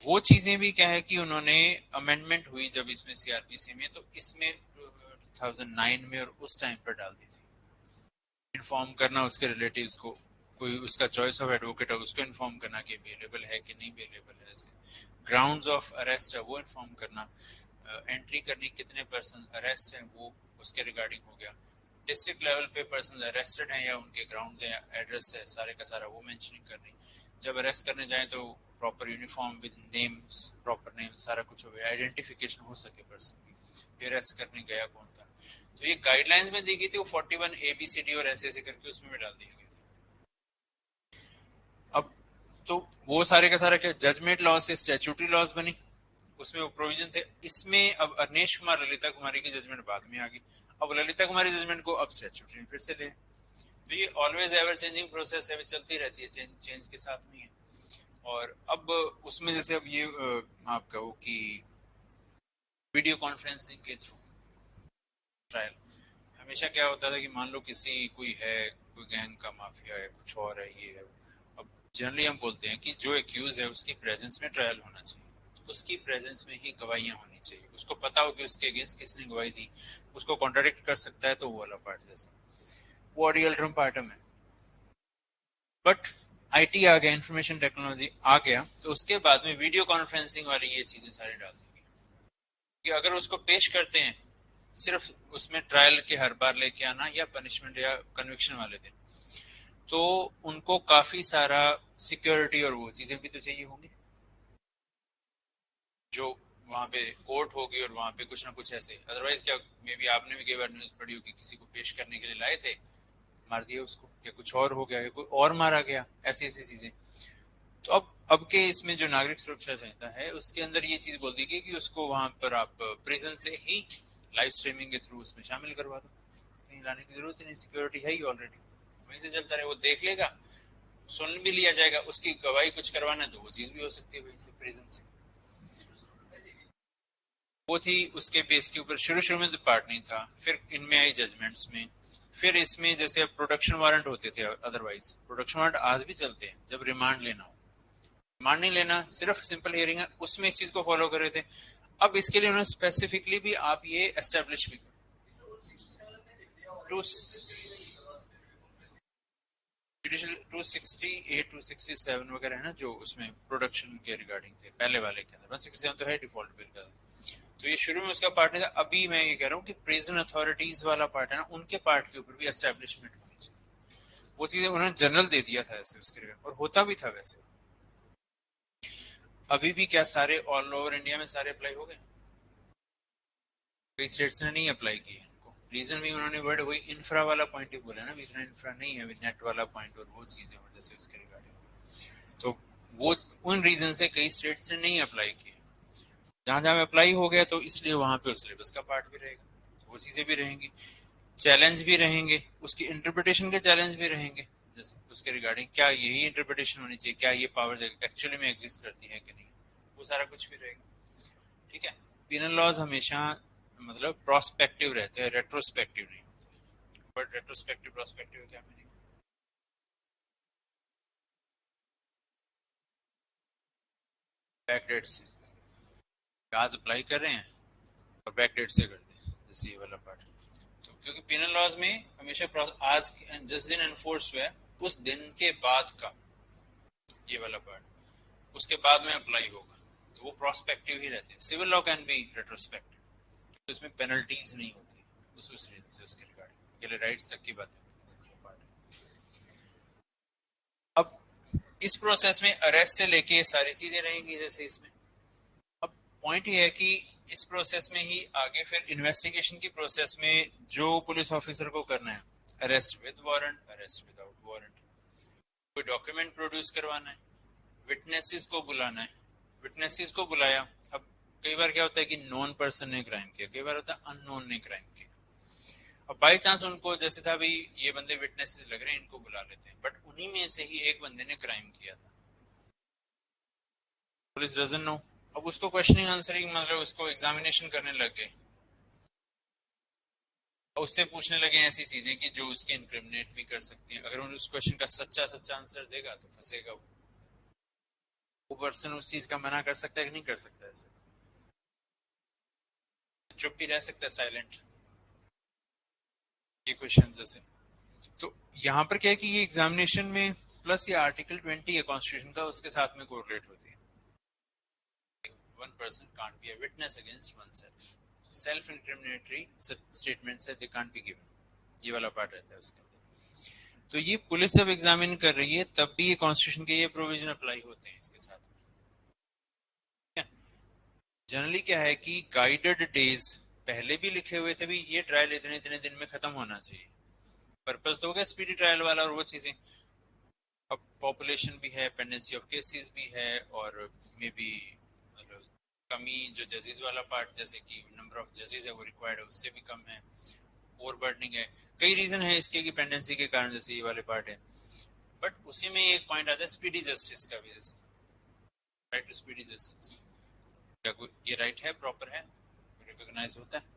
वो चीजें भी क्या है कि उन्होंने अमेंडमेंट हुई जब इसमें सीआरपीसी में, तो इसमें 2009 में और उस टाइम पर डाल दी थी, इन्फॉर्म करना उसके रिलेटिव्स को, कोई उसका चॉइस ऑफ एडवोकेट है उसको इन्फॉर्म करना कि अवेलेबल है कि नहीं अवेलेबल है, ऐसे ग्राउंड्स ऑफ अरेस्ट है वो इन्फॉर्म करना, एंट्री करनी, कितने पर्सन अरेस्ट हैं वो उसके रिगार्डिंग हो गया। डिस्ट्रिक्ट लेवल पे पर्सन अरेस्टेड हैं या उनके ग्राउंड्स हैं, एड्रेस है, सारे का सारा वो मेंशनिंग करनी। जब अरेस्ट करने जाएं तो proper uniform with names, proper name, सारा कुछ हो गया, आइडेंटिफिकेशन हो सके पर्सन की, फिर अरेस्ट करने गया कौन था। तो ये गाइडलाइंस में दी गई थी, वो 41 ABCD और ऐसे ऐसे करके उसमें भी डाल दिया गया था। अब तो वो सारे का सारा क्या जजमेंट लॉ से स्टैट्यूटरी लॉज बनी, उसमें वो प्रोविजन थे। इसमें अब अरनेश कुमार ललिता कुमारी की जजमेंट बाद में आ गई। अब ललिता कुमारी जजमेंट को अब स्टैट्यूटरी में फिर से ले। तो ये ऑलवेज एवर चेंजिंग प्रोसेस है, चलती रहती है, चेंज के साथ में है। और अब उसमें जैसे अब ये आप कहो कि वीडियो कॉन्फ्रेंसिंग के थ्रू ट्रायल, हमेशा क्या होता था कि मान लो किसी कोई है, कोई गैंग का माफिया है, कुछ और है, ये है। अब जनरली हम बोलते हैं कि जो एक्यूज है उसकी प्रेजेंस में ट्रायल होना चाहिए, उसकी प्रेजेंस में ही गवाहियां होनी चाहिए, उसको पता हो कि उसके अगेंस्ट किसने गवाही दी, उसको कॉन्ट्राडिक्ट कर सकता है, तो वो वाला पार्ट जैसा वो ऑडियो अल्ट्रम पार्टम है। बट आईटी आ गया, इंफॉर्मेशन टेक्नोलॉजी आ गया, तो उसके बाद में वीडियो कॉन्फ्रेंसिंग वाली ये चीजें सारी डाल देंगे कि अगर उसको पेश करते हैं सिर्फ उसमें ट्रायल के हर बार लेके आना या पनिशमेंट या कन्विक्शन वाले दिन, तो उनको काफी सारा सिक्योरिटी और वो चीजें भी तो चाहिए होंगी, जो वहां पे कोर्ट होगी और वहां पे कुछ ना कुछ ऐसे। अदरवाइज क्या, मे बी आपने भी कई बार न्यूज पढ़ी होगी, किसी को पेश करने के लिए लाए थे, मार दिया उसको, या कुछ और हो गया, या कोई और मारा गया, ऐसी ऐसी चीजें। तो अब के इसमें जो नागरिक सुरक्षा संहिता है उसके अंदर ये चीज बोल दी गई कि उसको वहां पर आप प्रिजन से ही लाइव स्ट्रीमिंग के थ्रू उसमें शामिल करवा दो, कहीं लाने की जरूरत ही नहीं, सिक्योरिटी है ही ऑलरेडी, वहीं से चलता रहे, वो देख लेगा, सुन भी लिया जाएगा, उसकी गवाही कुछ करवाना है तो वो चीज भी हो सकती है वहीं से, प्रिजन से। वो थी उसके बेस के ऊपर, शुरू शुरू में तो पार्ट नहीं था, फिर इनमें आई जजमेंट्स में, फिर इसमें जैसे अब प्रोडक्शन वारंट होते थे, अदरवाइज प्रोडक्शन वारंट आज भी चलते हैं जब रिमांड लेना हो, रिमांड नहीं लेना, सिर्फ सिंपल हियरिंग है, उसमें इस चीज को फॉलो कर रहे थे। अब इसके लिए उन्होंने स्पेसिफिकली भी आप ये एस्टेब्लिश भी टू 268 267 वगैरह है ना, जो उसमें प्रोडक्शन के रिगार्डिंग थे पहले वाले के अंदर, 167 तो है डिफॉल्ट बिल का, तो ये शुरू में उसका पार्ट नहीं था। अभी मैं ये कह रहा हूँ कि प्रिजन अथॉरिटीज वाला पार्ट है ना, उनके पार्ट के ऊपर भी एस्टेब्लिशमेंट होनी चाहिए, वो चीजें उन्होंने जनरल दे दिया था ऐसे उसके रिगार्ड, और होता भी था वैसे। अभी भी क्या सारे ऑल ओवर इंडिया में सारे अप्लाई हो गए, कई स्टेट्स ने नहीं अप्लाई किए इनको, रीजन भी उन्होंने वर्ड वही इंफ्रा वाला पॉइंट ही बोला ना, इतना इंफ्रा नहीं है, नेट वाला पॉइंट और वो चीजें वजह से उसके रिगार्डिंग, तो वो उन रीजन से कई स्टेट्स ने नहीं अप्लाई किए। जहां जहां अप्लाई हो गया तो इसलिए वहां पे उस सिलेबस का पार्ट भी रहेगा, वो चीजें भी रहेंगी, चैलेंज भी रहेंगे, उसकी इंटरप्रिटेशन के चैलेंज भी रहेंगे, जैसे उसके रिगार्डिंग क्या यही इंटरप्रिटेशन होनी चाहिए, क्या ये पावर्स एक्चुअली में एग्जिस्ट करती है कि नहीं, वो सारा कुछ भी रहेगा। ठीक है, पिनल लॉज हमेशा मतलब प्रोस्पेक्टिव रहते हैं, रेट्रोस्पेक्टिव नहीं होते। बट रेट्रोस्पेक्टिव प्रोस्पेक्टिव क्या मीनिंग? बैक डेट से आज अप्लाई कर रहे हैं और बैक डेट से करते हैं, जैसे ये वाला पार्ट। तो क्योंकि पिनल लॉज में हमेशा आज जिस दिन एनफोर्स हुआ है उस दिन के बाद का ये वाला पार्ट, उसके बाद में अप्लाई होगा, तो वो प्रोस्पेक्टिव ही रहते हैं। Civil law can be retrospective, तो इसमें पेनल्टीज नहीं होती उस रीजन से, उसके रिगार्डिंग अकेले राइट्स तक की बात है। अब इस प्रोसेस में अरेस्ट से लेके सारी चीजें रहेंगी जैसे इसमें। अब पॉइंट ये है कि इस प्रोसेस में ही आगे फिर इन्वेस्टिगेशन की प्रोसेस में जो पुलिस ऑफिसर को करना है, arrest with warrant, arrest without warrant, कोई डॉक्यूमेंट प्रोड्यूस करवाना है, विटनेसेस को बुलाना है, विटनेसेस को बुलाया। अब कई बार क्या होता है कि नोन पर्सन ने क्राइम किया, कई बार होता है अननोन ने क्राइम किया। अब बाई चांस उनको जैसे था भाई ये बंदे विटनेसेस लग रहे हैं, इनको बुला लेते हैं, बट उन्हीं में से ही एक बंदे ने क्राइम किया था, पुलिस डजंट नो। अब उसको क्वेश्चनिंग आंसरिंग मतलब उसको एग्जामिनेशन करने लग गए, उससे पूछने लगे ऐसी चीजें कि जो उसके इनक्रिमिनेट भी कर सकती हैं। अगर उस क्वेश्चन का सच्चा सच्चा आंसर देगा तो फंसेगा वो पर्सन, उस चीज का मना कर सकता है कि नहीं कर सकता, ऐसे चुप भी रह सकता है, साइलेंट, ये क्वेश्चन जैसे। तो यहाँ पर क्या है कि ये एग्जामिनेशन में प्लस ये आर्टिकल 20 है कॉन्स्टिट्यूशन का, उसके साथ में कोरिलेट होती है। 1 person can't be a witness against oneself. Self incriminatory statements they can't be given. ये वाला पार्ट रहता है उसके अंदर। तो ये पुलिस जब एग्जामिन कर रही है तब भी ये कॉन्स्टिट्यूशन के ये प्रोविजन अप्लाई होते हैं इसके साथ। जनरली क्या है कि गाइडेड डेज पहले भी लिखे हुए थे भी ये ट्रायल इतने इतने दिन में खत्म होना चाहिए, पर्पस तो हो गया स्पीडी ट्रायल वाला और वो चीजें। अब पॉपुलेशन भी है, पेंडेंसी ऑफ केसेस भी है, और मे बी कमी जो जजेस वाला पार्ट जैसे कि नंबर ऑफ जजेस है वो रिक्वायर्ड है उससे भी कम है, ओवरबर्डनिंग है, कई रीजन है इसके की पेंडेंसी के कारण जैसे ये वाले पार्ट है। बट उसी में एक पॉइंट आता है स्पीडी जस्टिस का भी, जैसे राइट टू स्पीडी जस्टिस, क्या ये राइट है, प्रॉपर है, रिकॉग्नाइज होता है।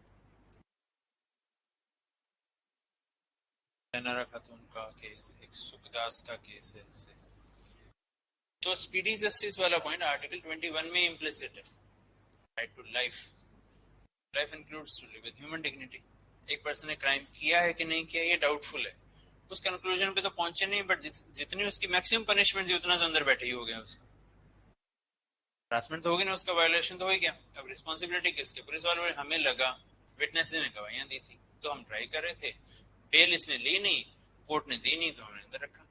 नैनारा खातून का केस, एक सुखदास का केस है जैसे। तो स्पीडी जस्टिस वाला पॉइंट आर्टिकल 21 में इम्प्लिसिट है, right to life. Life includes to live with human dignity. एक पर्सन ने क्राइम किया है कि नहीं किया ये डाउटफुल है, उस कंक्लूजन पे तो पहुंचे नहीं, बट जितनी उसकी मैक्सिमम पनिशमेंट थी उतना तो अंदर बैठे ही हो गया उसका। हरासमेंट तो होगी ना, उसका वायलेशन तो हो गया। अब रिस्पॉन्सिबिलिटी किसकी, पुलिस वालों ने, हमें लगा विटनेसेस ने गवाहियां दी थी तो हम ट्राई कर रहे थे, बेल इसने ली नहीं, कोर्ट ने दी नहीं तो हमने अंदर रखा।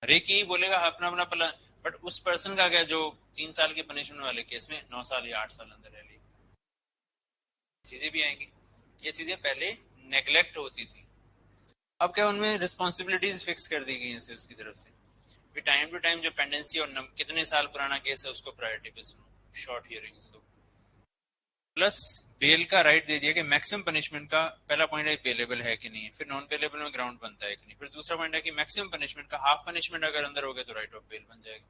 हर एक ही बोलेगा अपना अपना पला, बट उस पर्सन का क्या जो 3 साल के पनिशमेंट वाले केस में 9 साल या 8 साल अंदर रह ली। चीजें भी आएंगी, ये चीजें पहले नेग्लेक्ट होती थी, अब क्या उनमें रिस्पॉन्सिबिलिटीज फिक्स कर दी गई है उसकी तरफ से। टाइम टू टाइम जो पेंडेंसी और कितने साल पुराना केस है उसको प्रायोरिटी पे सुनो, शॉर्ट हियरिंग्स दो, प्लस बेल का राइट दे दिया कि मैक्सिमम पनिशमेंट का पहला पॉइंट है पेलेबल है कि नहीं है, फिर नॉन पेलेबल में ग्राउंड बनता है कि नहीं, फिर दूसरा पॉइंट है कि मैक्सिमम पनिशमेंट का हाफ पनिशमेंट अगर अंदर हो गया तो राइट ऑफ बेल बन जाएगा।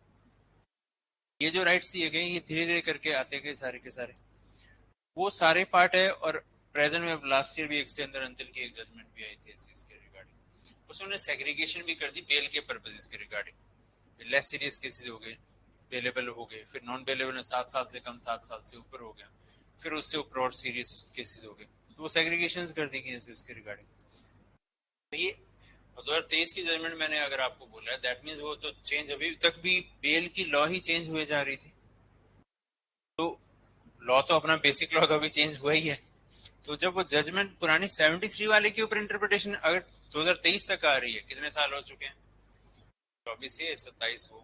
ये जो राइट्स दिए गए ये धीरे धीरे करके आते गए सारे के सारे, वो सारे पार्ट है। और प्रेजेंट में लास्ट ईयर भी एक से अंदर अंतिल की एक जजमेंट भी आई थी इसके रिगार्डिंग, उसमें सेग्रीगेशन भी कर दी बेल के पर्पसेस के रिगार्डिंग। लेस सीरियस केसेस हो गए बेलेबल हो गए, फिर नॉन बेलेबल में 7 साल से कम 7 साल से ऊपर हो गया, फिर उससे ऊपर और सीरियस केसेस हो गए, तो वो सेग्रीगेशन कर दी गई उसके रिगार्डिंग। तो ये 2023 की जजमेंट मैंने अगर आपको बोला है, दैट मीन्स वो तो चेंज, अभी तक भी बेल की लॉ ही चेंज हुए जा रही थी, तो लॉ तो अपना बेसिक लॉ तो अभी चेंज हुआ ही है। तो जब वो जजमेंट पुरानी 73 वाले के ऊपर इंटरप्रिटेशन अगर 2023 तक आ रही है, कितने साल हो चुके हैं, 24 से 27 हो,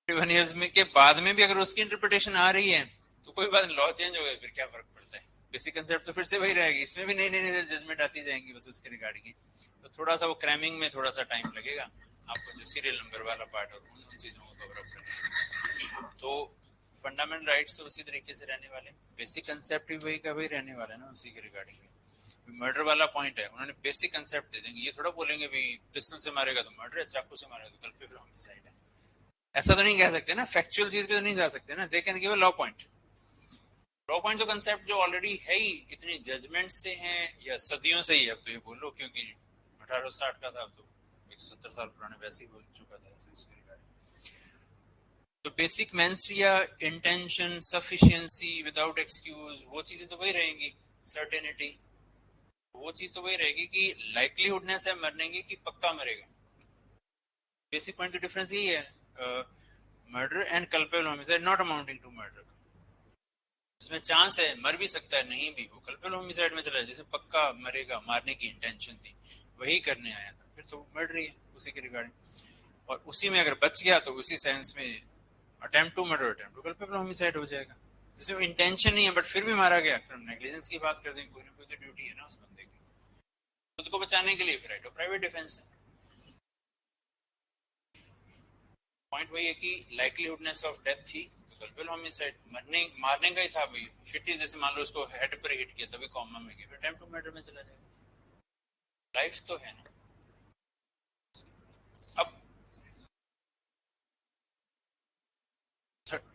21 ईयर्स में के बाद में भी अगर उसकी इंटरप्रिटेशन आ रही है तो कोई बात, लॉ चेंज हो गया फिर क्या फर्क पड़ता है, बेसिक कंसेप्ट तो फिर से वही रहेगी, इसमें भी नई नई जजमेंट आती जाएंगी बस उसके रिगार्डिंग। तो थोड़ा सा वो क्रैमिंग में थोड़ा सा टाइम लगेगा आपको, जो सीरियल नंबर वाला पार्ट और उन चीजों को कवर अप करने। तो फंडामेंटल राइट्स तो उसी तरीके से रहने वाले, बेसिक कंसेप्ट भी वही का वही रहने वाला है ना उसी के रिगार्डिंग। मर्डर वाला पॉइंट है, उन्होंने बेसिक कंसेप्ट दे देंगे, ये थोड़ा बोलेंगे भाई पिस्टल से मारेगा तो मर्डर है, चाकू से मारेगा तो कल्पेबल होमिसाइड है, ऐसा तो नहीं कह सकते ना, फैक्चुअल चीज पे तो नहीं जा सकते ना, they can give a law point. Law point तो कंसेप्ट जो ऑलरेडी है ही, इतनी जजमेंट से हैं या सदियों से ही, अब तो ये बोल लो क्योंकि 1860 का था, अब तो 170 साल पुराने वैसे ही हो चुका था इसके रिगार्डिंग। तो बेसिक मेंस या इंटेंशन, सफिशिएंसी, विदाउट एक्सक्यूज, वो चीजें तो वही रहेंगी। सर्टेनिटी, वो चीज तो वही रहेगी कि लाइकलीहुडनेस है मरने की कि पक्का मरेगा। बेसिक पॉइंट तो डिफरेंस यही है, murder and culpable homicide not amounting to murder. इसमें चांस है, मर भी सकता है नहीं भी, वो कल्पेबल होमिसाइड में चला जाए, जिसे पक्का मरेगा, मारने की इंटेंशन थी, वही करने आया था, फिर तो मर्डर ही है उसी के रिगार्डिंग। और उसी में अगर बच गया तो उसी सेंस में attempt to murder, attempt to culpable homicide हो जाएगा। जिसमें इंटेंशन नहीं है बट फिर भी मारा गया, फिर हम नेग्लिजेंस की बात कर देंगे, कोई ना कोई तो ड्यूटी है ना उस बंदे की खुद को बचाने के लिए, फिर राइट ऑफ प्राइवेट डिफेंस है। पॉइंट वही है कि लाइकलीहुडनेस ऑफ डेथ थी तो कल्पेबल होमिसाइड, मारने का ही था भाई, शिट्टी जैसे मान लो उसको हेड पर हिट किया तभी कॉमा में गया, फिर अटेम्प्ट टू मर्डर में चला जाएगा, लाइफ तो है ना। अब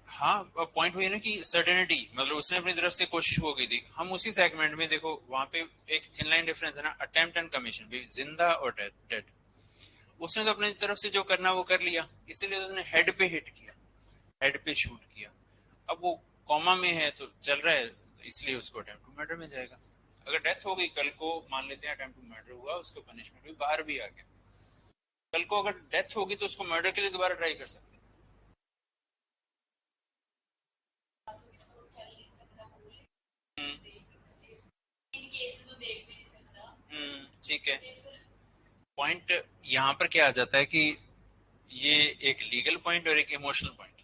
हाँ, पॉइंट हुई ना कि सर्टेनिटी, मतलब उसने अपनी तरफ से कोशिश हो गई थी, हम उसी सेगमेंट में देखो वहां पे एक थिन लाइन डिफरेंस है ना, अटेम्प्ट एंड कमीशन भी, जिंदा और डेड। उसने तो अपनी तरफ से जो करना वो कर लिया, इसीलिए उसने हेड पे हिट किया, हेड पे शूट किया। अब वो कॉमा में है तो चल रहा है, इसलिए उसको अटेम्प्ट टू मर्डर में जाएगा। अगर डेथ हो गई, कल को मान लेते हैं अटेम्प्ट टू मर्डर हुआ, उसको पनिशमेंट भी बाहर भी आ गया, कल को अगर डेथ होगी तो उसको मर्डर के लिए दोबारा ट्राई कर सकते हैं, ठीक है, पॉइंट यहाँ पर क्या आ जाता है कि ये एक लीगल पॉइंट और एक इमोशनल पॉइंट।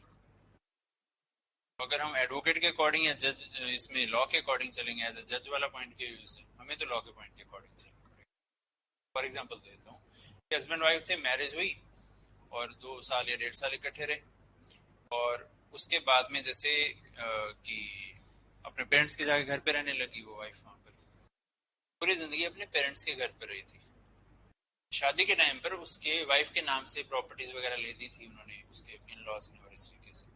अगर हम एडवोकेट के अकॉर्डिंग या जज इसमें लॉ के अकॉर्डिंग चलेंगे एज ए जज वाला पॉइंट के यूज से, हमें तो लॉ के पॉइंट के अकॉर्डिंग चलना पड़ेगा। फॉर एग्जांपल देता हूँ कि हस्बैंड वाइफ थे, मैरिज हुई और 2 साल या 1.5 साल इकट्ठे रहे, और उसके बाद में जैसे कि अपने पेरेंट्स के जाके घर पे रहने लगी वो वाइफ, वहां पर पूरी जिंदगी अपने पेरेंट्स के घर पर रही थी। शादी के टाइम पर उसके वाइफ के नाम से प्रॉपर्टीज वगैरह ले दी थी उन्होंने, उसके इन लॉज ने, और इस तरीके से,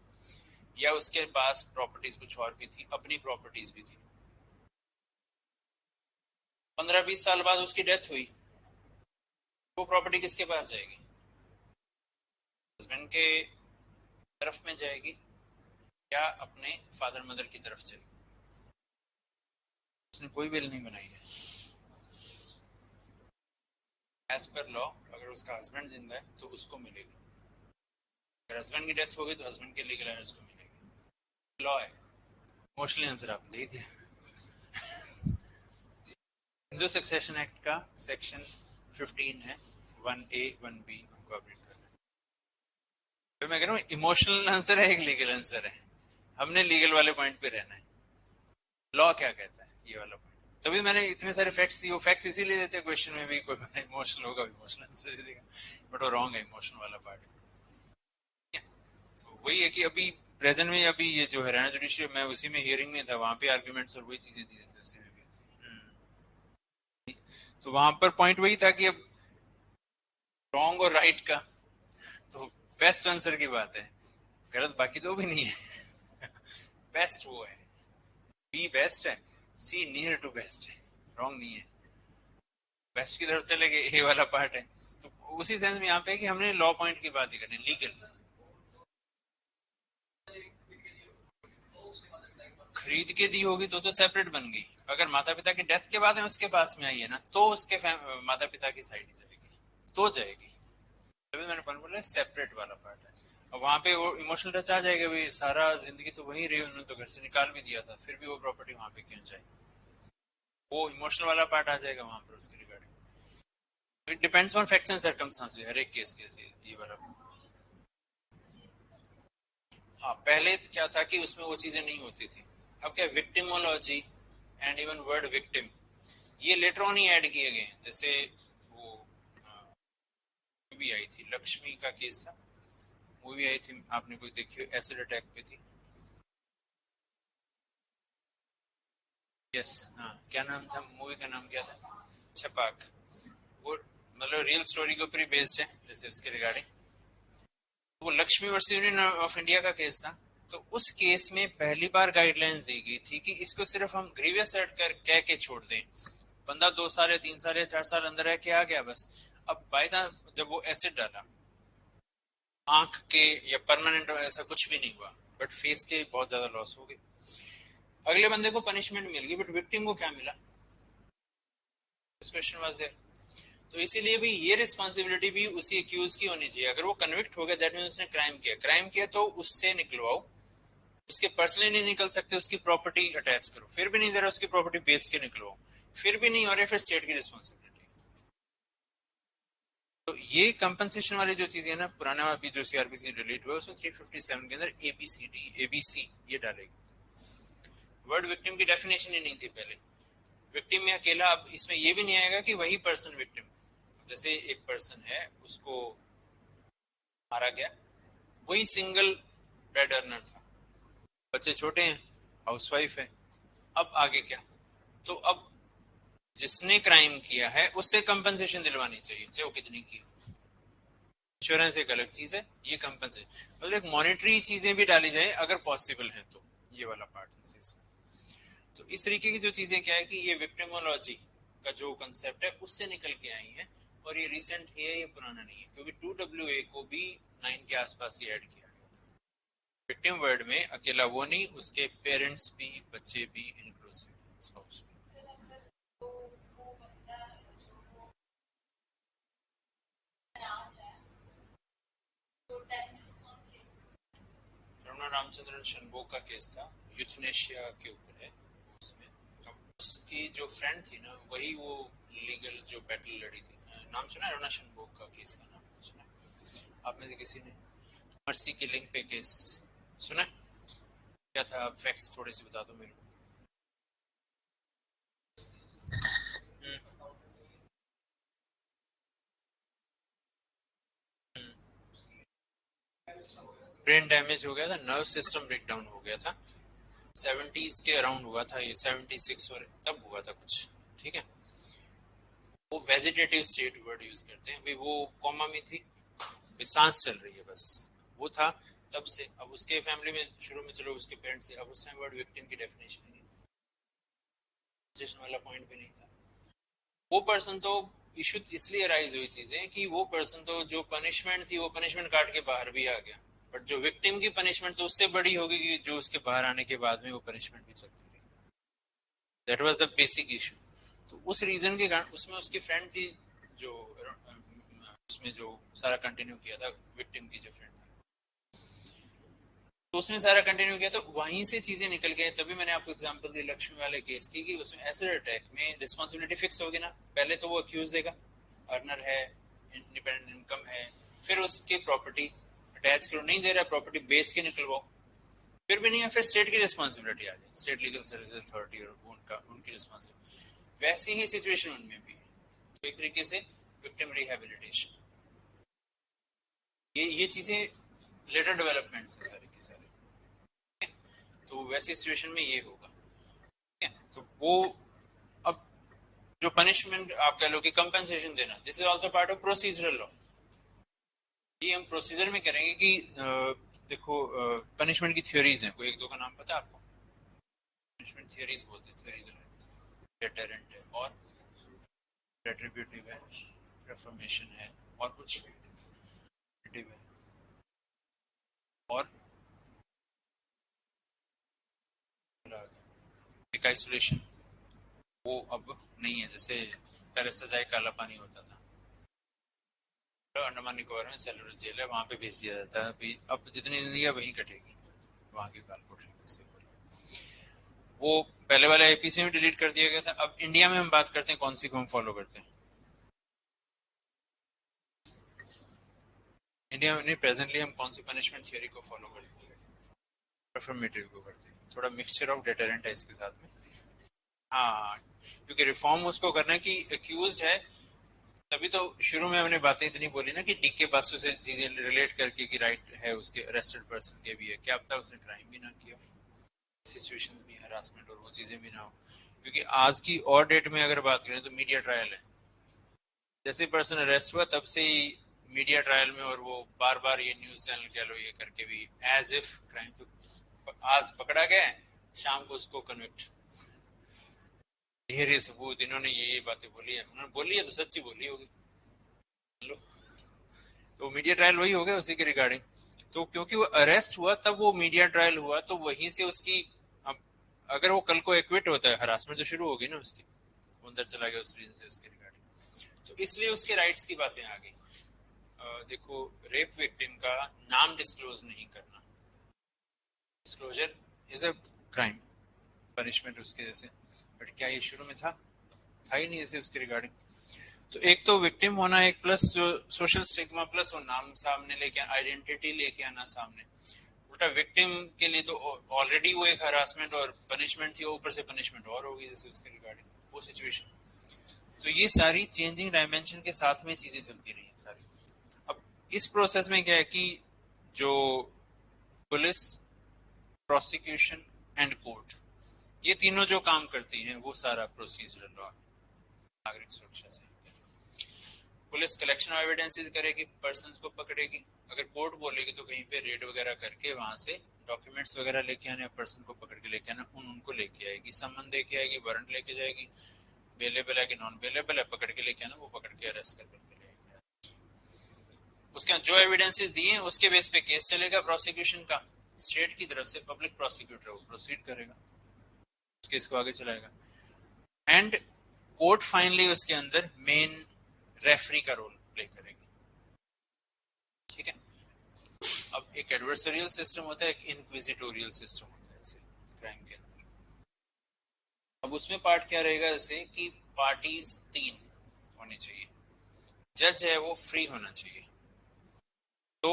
या उसके पास प्रॉपर्टीज कुछ और भी थी, अपनी प्रॉपर्टीज भी थी। 15-20 साल बाद उसकी डेथ हुई, वो प्रॉपर्टी किसके पास जाएगी? हस्बैंड के तरफ में जाएगी या अपने फादर मदर की तरफ जाएगी? उसने कोई बिल नहीं बनाई है। एज पर लॉ अगर उसका हस्बैंड जिंदा है तो उसको मिलेगी, अगर हस्बैंड की डेथ होगी तो हस्बैंड के लीगल एयर्स को मिलेगी। लॉ है। इमोशनली आंसर आपने दे दिया। हिंदू सक्सेशन एक्ट का सेक्शन 15 है, 1A 1B हमको अपडेट करना है। तो मैं कह रहा हूँ इमोशनल आंसर है, एक लीगल आंसर है, हमने लीगल वाले पॉइंट पे रहना है। लॉ क्या कहता है ये वाला पॉइंट, तभी मैंने इतने सारे फैक्ट्स दिए। वो फैक्ट्स इसीलिए देते हैं क्वेश्चन में भी, कोई इमोशनल होगा इमोशनल आंसर दे देगा, बट वो रॉन्ग है इमोशनल वाला पार्ट। तो वही है कि अभी प्रेजेंट में अभी ये जो हरियाणा जुडिशियल, मैं उसी में हियरिंग में था, वहां पे आर्ग्यूमेंट्स और वही चीजें दी जैसे उसी में भी। तो वहां पर पॉइंट वही था कि अब रॉन्ग और राइट का तो बेस्ट आंसर की बात है, गलत बाकी तो भी नहीं है। बेस्ट वो है, बी बेस्ट है, सी नियर टू बेस्ट है, रॉन्ग नहीं है। बेस्ट की तरफ चले गए, ए वाला पार्ट है। तो उसी सेंस में यहाँ पे कि हमने लॉ पॉइंट की बात ही करनी, लीगल। खरीद के दी होगी तो सेपरेट बन गई, अगर माता पिता की डेथ के बाद है उसके पास में आई है ना, तो उसके माता पिता की साइड ही चलेगी, तो जाएगी। तभी मैंने पॉइंट बोला सेपरेट वाला पार्ट है। अब वहां पे वो इमोशनल टच आ जाएगा, भाई सारा जिंदगी तो वहीं रही, उन्होंने तो घर से निकाल भी दिया था, फिर भी वो प्रॉपर्टी वहां पे क्यों जाए, वो इमोशनल वाला पार्ट आ जाएगा वहां पर उसके regarding. It depends on facts and circumstances, हर एक केस के ये वाला। हाँ, पहले क्या था कि उसमें वो चीजें नहीं होती थी। अब क्या, victimology and even word victim ये लेटर ऑन ही ऐड किए गए हैं। जैसे वो मूवी आई थी, लक्ष्मी का केस था, मूवी आई थी, आपने कोई देखी हो, एसिड अटैक पे थी। यस, हाँ, क्या नाम था मूवी का, नाम क्या था? छपाक। वो मतलब रियल स्टोरी के ऊपर ही बेस्ड है, जैसे उसके रिगार्डिंग। वो Lakshmi versus union of India का केस था। तो उस केस में पहली बार गाइडलाइंस दी गई थी कि इसको सिर्फ हम ग्रीवियस एक्ट कर कह के छोड़ दें, बंदा 2 साल या 3 साल या 4 साल अंदर रह के आ गया बस। अब बाई चांस जब वो एसिड डाला आंख के, या परमानेंट ऐसा कुछ भी नहीं हुआ, बट फेस के बहुत ज्यादा लॉस हो गए, अगले बंदे को पनिशमेंट मिल गई, बट विक्टिम को क्या मिला? This question was there. तो इसीलिए भी ये रिस्पॉन्सिबिलिटी भी उसी एक्यूज की होनी चाहिए। अगर वो कन्विक्ट हो गया, दैट मीन उसने क्राइम किया, क्राइम किया तो उससे निकलवाओ, उसके पर्सनली नहीं निकल सकते, उसकी प्रॉपर्टी अटैच करो, फिर भी नहीं दे रहा उसकी प्रॉपर्टी बेच के निकलवाओ, फिर भी नहीं हो रहा, फिर स्टेट की रिस्पॉन्सिबिलिटी। तो ये कंपनसेशन वाली जो चीजें है ना, पुराना अभी जो सीआरपीसी डिलीट हुआ उसमें 357 के अंदर एबीसीडी एबीसी ये डालेगी। वर्ड विक्टिम की डेफिनेशन ही नहीं थी पहले, विक्टिम में अकेला। अब इसमें ये भी नहीं आएगा कि वही पर्सन विक्टिम, जैसे एक पर्सन है उसको मारा गया, वही सिंगल बेड अर्नर था, बच्चे छोटे हैं, हाउसवाइफ है, अब आगे क्या? तो अब जिसने क्राइम किया है उससे कंपनसेशन दिलवानी चाहिए, चाहे वो कितनी की हो। इंश्योरेंस एक अलग चीज है, ये कंपनसेशन मतलब एक मॉनिटरी चीजें भी डाली जाए अगर पॉसिबल है तो, ये वाला पार्ट है इसमें। तो इस तरीके की जो चीजें क्या है कि ये विक्टिमोलॉजी का जो कंसेप्ट है उससे निकल के आई है, और ये रिसेंट ही है, ये पुराना नहीं है, क्योंकि 2WA को भी 9 के आसपास ही ऐड किया गया था। विक्टिम वर्ड में अकेला वो नहीं, उसके पेरेंट्स भी, बच्चे भी इंक्लूसिव, स्पाउस भी। करुणा रामचंद्रन शनबो का केस था, यूथनेशिया के ऊपर है उसमें। अब उसकी जो फ्रेंड थी ना, वही वो लीगल जो बैटल लड़ी थी, नाम सुना है? रोना शनबोक का केस का नाम सुना है आप में से किसी ने? मर्सी किलिंग पे केस सुना है? क्या था? आप फैक्ट्स थोड़े से बता दो मेरे को। ब्रेन डैमेज हो गया था, नर्व सिस्टम ब्रेक डाउन हो गया था। 70s के अराउंड हुआ था ये, 76 और तब हुआ था कुछ, ठीक है। वो वेजिटेटिव स्टेट वर्ड यूज करते हैं, वो कॉमा में थी, सांस चल रही है बस, वो था तब से। अब उसके फैमिली में शुरू में, चलो उसके पेरेंट्स से, अब उस टाइम वर्ड विक्टिम की डेफिनेशन नहीं थी, वाला पॉइंट भी नहीं था। वो पर्सन तो इशू इसलिए अराइज हुई चीजें कि वो पर्सन तो जो पनिशमेंट थी वो पनिशमेंट काट के बाहर भी आ गया, बट जो विक्टिम की पनिशमेंट तो उससे बड़ी होगी कि जो उसके बाहर आने के बाद में वो पनिशमेंट भी चलती थी। That was the basic issue. तो उस रीजन के कारण उसमें उसकी फ्रेंड थी जो उसमें जो सारा कंटिन्यू किया था, विक्टिम की जो फ्रेंड थी, तो उसने सारा कंटिन्यू किया, तो वहीं से चीजें निकल गए। तभी मैंने आपको एग्जांपल दी लक्ष्मी वाले केस की, कि उसमें एसिड अटैक में रिस्पांसिबिलिटी फिक्स होगी ना, पहले तो वो अक्यूज देगा, अर्नर है, इंडिपेंडेंट इनकम है, फिर उसकी प्रॉपर्टी अटैच करो, नहीं दे रहा प्रॉपर्टी बेच के निकलवाओ, फिर भी नहीं है, फिर स्टेट की रिस्पांसिबिलिटी आ जाए, स्टेट लीगल सर्विस अथॉरिटी और उनकी रिस्पांसिबिलिटी। वैसी ही सिचुएशन उनमें भी है, तो एक तरीके से विक्टिम रिहेबिलिटेशन, ये चीजें लेटर डेवलपमेंट है सारी की सारी। तो वैसी सिचुएशन में ये होगा, ठीक है। तो वो अब जो पनिशमेंट आप कह लो कि कंपेंसेशन देना, this is also part of procedural law. ये हम प्रोसीजर में करेंगे कि देखो पनिशमेंट की थ्योरीज हैं, कोई एक दो का नाम पता है आपको? पनिशमेंट थ्योरीज बोलते हैं, थ्योरीज है, डेटरेंट है, और रेट्रिब्यूटिव है, रिफॉर्मेशन है, और कुछ है, और एक आइसोलेशन, वो अब नहीं है, जैसे पहले सजाए काला पानी होता था, तो अंडमान निकोबार में सेलुलर जेल है, वहां पे भेज दिया जाता है, अभी अब जितनी जिंदगी है वहीं कटेगी वहां की काल कोठरी से। वो पहले वाले आईपीसी में डिलीट कर दिया गया था। अब इंडिया में हम बात करते हैं कौन सी को हम फॉलो करते हैं। इंडिया में नहीं, प्रेजेंटली हम कौन सी पनिशमेंट थियोरी को फॉलो करते हैं? रिफॉर्मेटिव को करते हैं, थोड़ा मिक्सचर ऑफ डेटरेंट है इसके साथ में। हाँ, क्योंकि रिफॉर्म उसको करना है कि अक्यूज है, तभी तो शुरू में हमने बातें इतनी बोली ना कि डीके पासों से चीजें रिलेट करके कि राइट है उसके अरेस्टेड पर्सन के भी है, क्या पता उसने क्राइम भी ना किया, सिचुएशन भी हरासमेंट और वो चीजें भी ना हो। क्योंकि आज की और डेट में अगर बात करें तो मीडिया ट्रायल है, जैसे पर्सन अरेस्ट हुआ तब से ही मीडिया ट्रायल में, और वो बार बार ये न्यूज चैनल कह लो ये करके भी एज इफ क्राइम, तो आज पकड़ा गया, शाम को उसको कन्विक्ट, ढेर सबूत, इन्होंने ये बातें बोली है, उन्होंने बोली है तो सच्ची बोली होगी, लो, तो मीडिया ट्रायल वही हो गया उसी के रिगार्डिंग। तो क्योंकि वो अरेस्ट हुआ तब वो मीडिया ट्रायल हुआ, तो वहीं से उसकी, अब अगर वो कल को एक्विट होता है, हरासमेंट तो शुरू होगी ना उसकी, अंदर चला गया उस रीजन से उसके रिगार्डिंग, तो इसलिए उसके राइट्स की बातें आ गई। देखो, रेप विक्टिम का नाम डिस्क्लोज नहीं करना, disclosure is a crime, punishment उसके जैसे, बट क्या ये शुरू में था ही नहीं ऐसे उसके रिगार्डिंग। तो एक तो विक्टिम होना, एक प्लस जो सोशल स्टिग्मा, प्लस वो नाम सामने लेके, आइडेंटिटी लेके आना सामने। उल्टा विक्टिम के लिए तो ऑलरेडी वो एक हरासमेंट और पनिशमेंट थी, ऊपर से पनिशमेंट और होगी जैसे उसके रिगार्डिंग वो सिचुएशन। तो ये सारी चेंजिंग डायमेंशन के साथ में चीजें चलती रही हैं सारी। अब इस प्रोसेस में क्या है कि जो पुलिस, प्रोसिक्यूशन एंड कोर्ट, ये तीनों जो काम करती हैं वो सारा प्रोसीजरल लॉ, नागरिक सुरक्षा संहिता। पुलिस कलेक्शन ऑफ एविडेंसेस करेगी, पर्संस को पकड़ेगी, अगर कोर्ट बोलेगी तो कहीं पे रेड वगैरह करके वहां से डॉक्यूमेंट्स वगैरह लेके आने, पर्सन को पकड़ के लेके आना, उनको लेके आएगी, सम्मन लेके आएगी, वारंट लेके जाएगी, बेलेबल है कि नॉन बेलेबल है, पकड़ के लेके आना, वो पकड़ के अरेस्ट कर करके लेके, उसके जो एविडेंसेस दिए हैं उसके बेस पे केस चलेगा प्रोसिक्यूशन का, स्टेट की तरफ से पब्लिक प्रोसिक्यूटर वो प्रोसीड करेगा, उस केस को आगे चलाएगा, एंड कोर्ट फाइनली उसके अंदर मेन रेफरी का रोल प्ले करेगी, ठीक है। अब एक एडवर्सरियल सिस्टम होता है, एक इनक्विजिटोरियल सिस्टम होता है ऐसे क्राइम के अंदर। अब उसमें पार्ट क्या रहेगा, जैसे कि पार्टीज 3 होनी चाहिए, जज है वो फ्री होना चाहिए। तो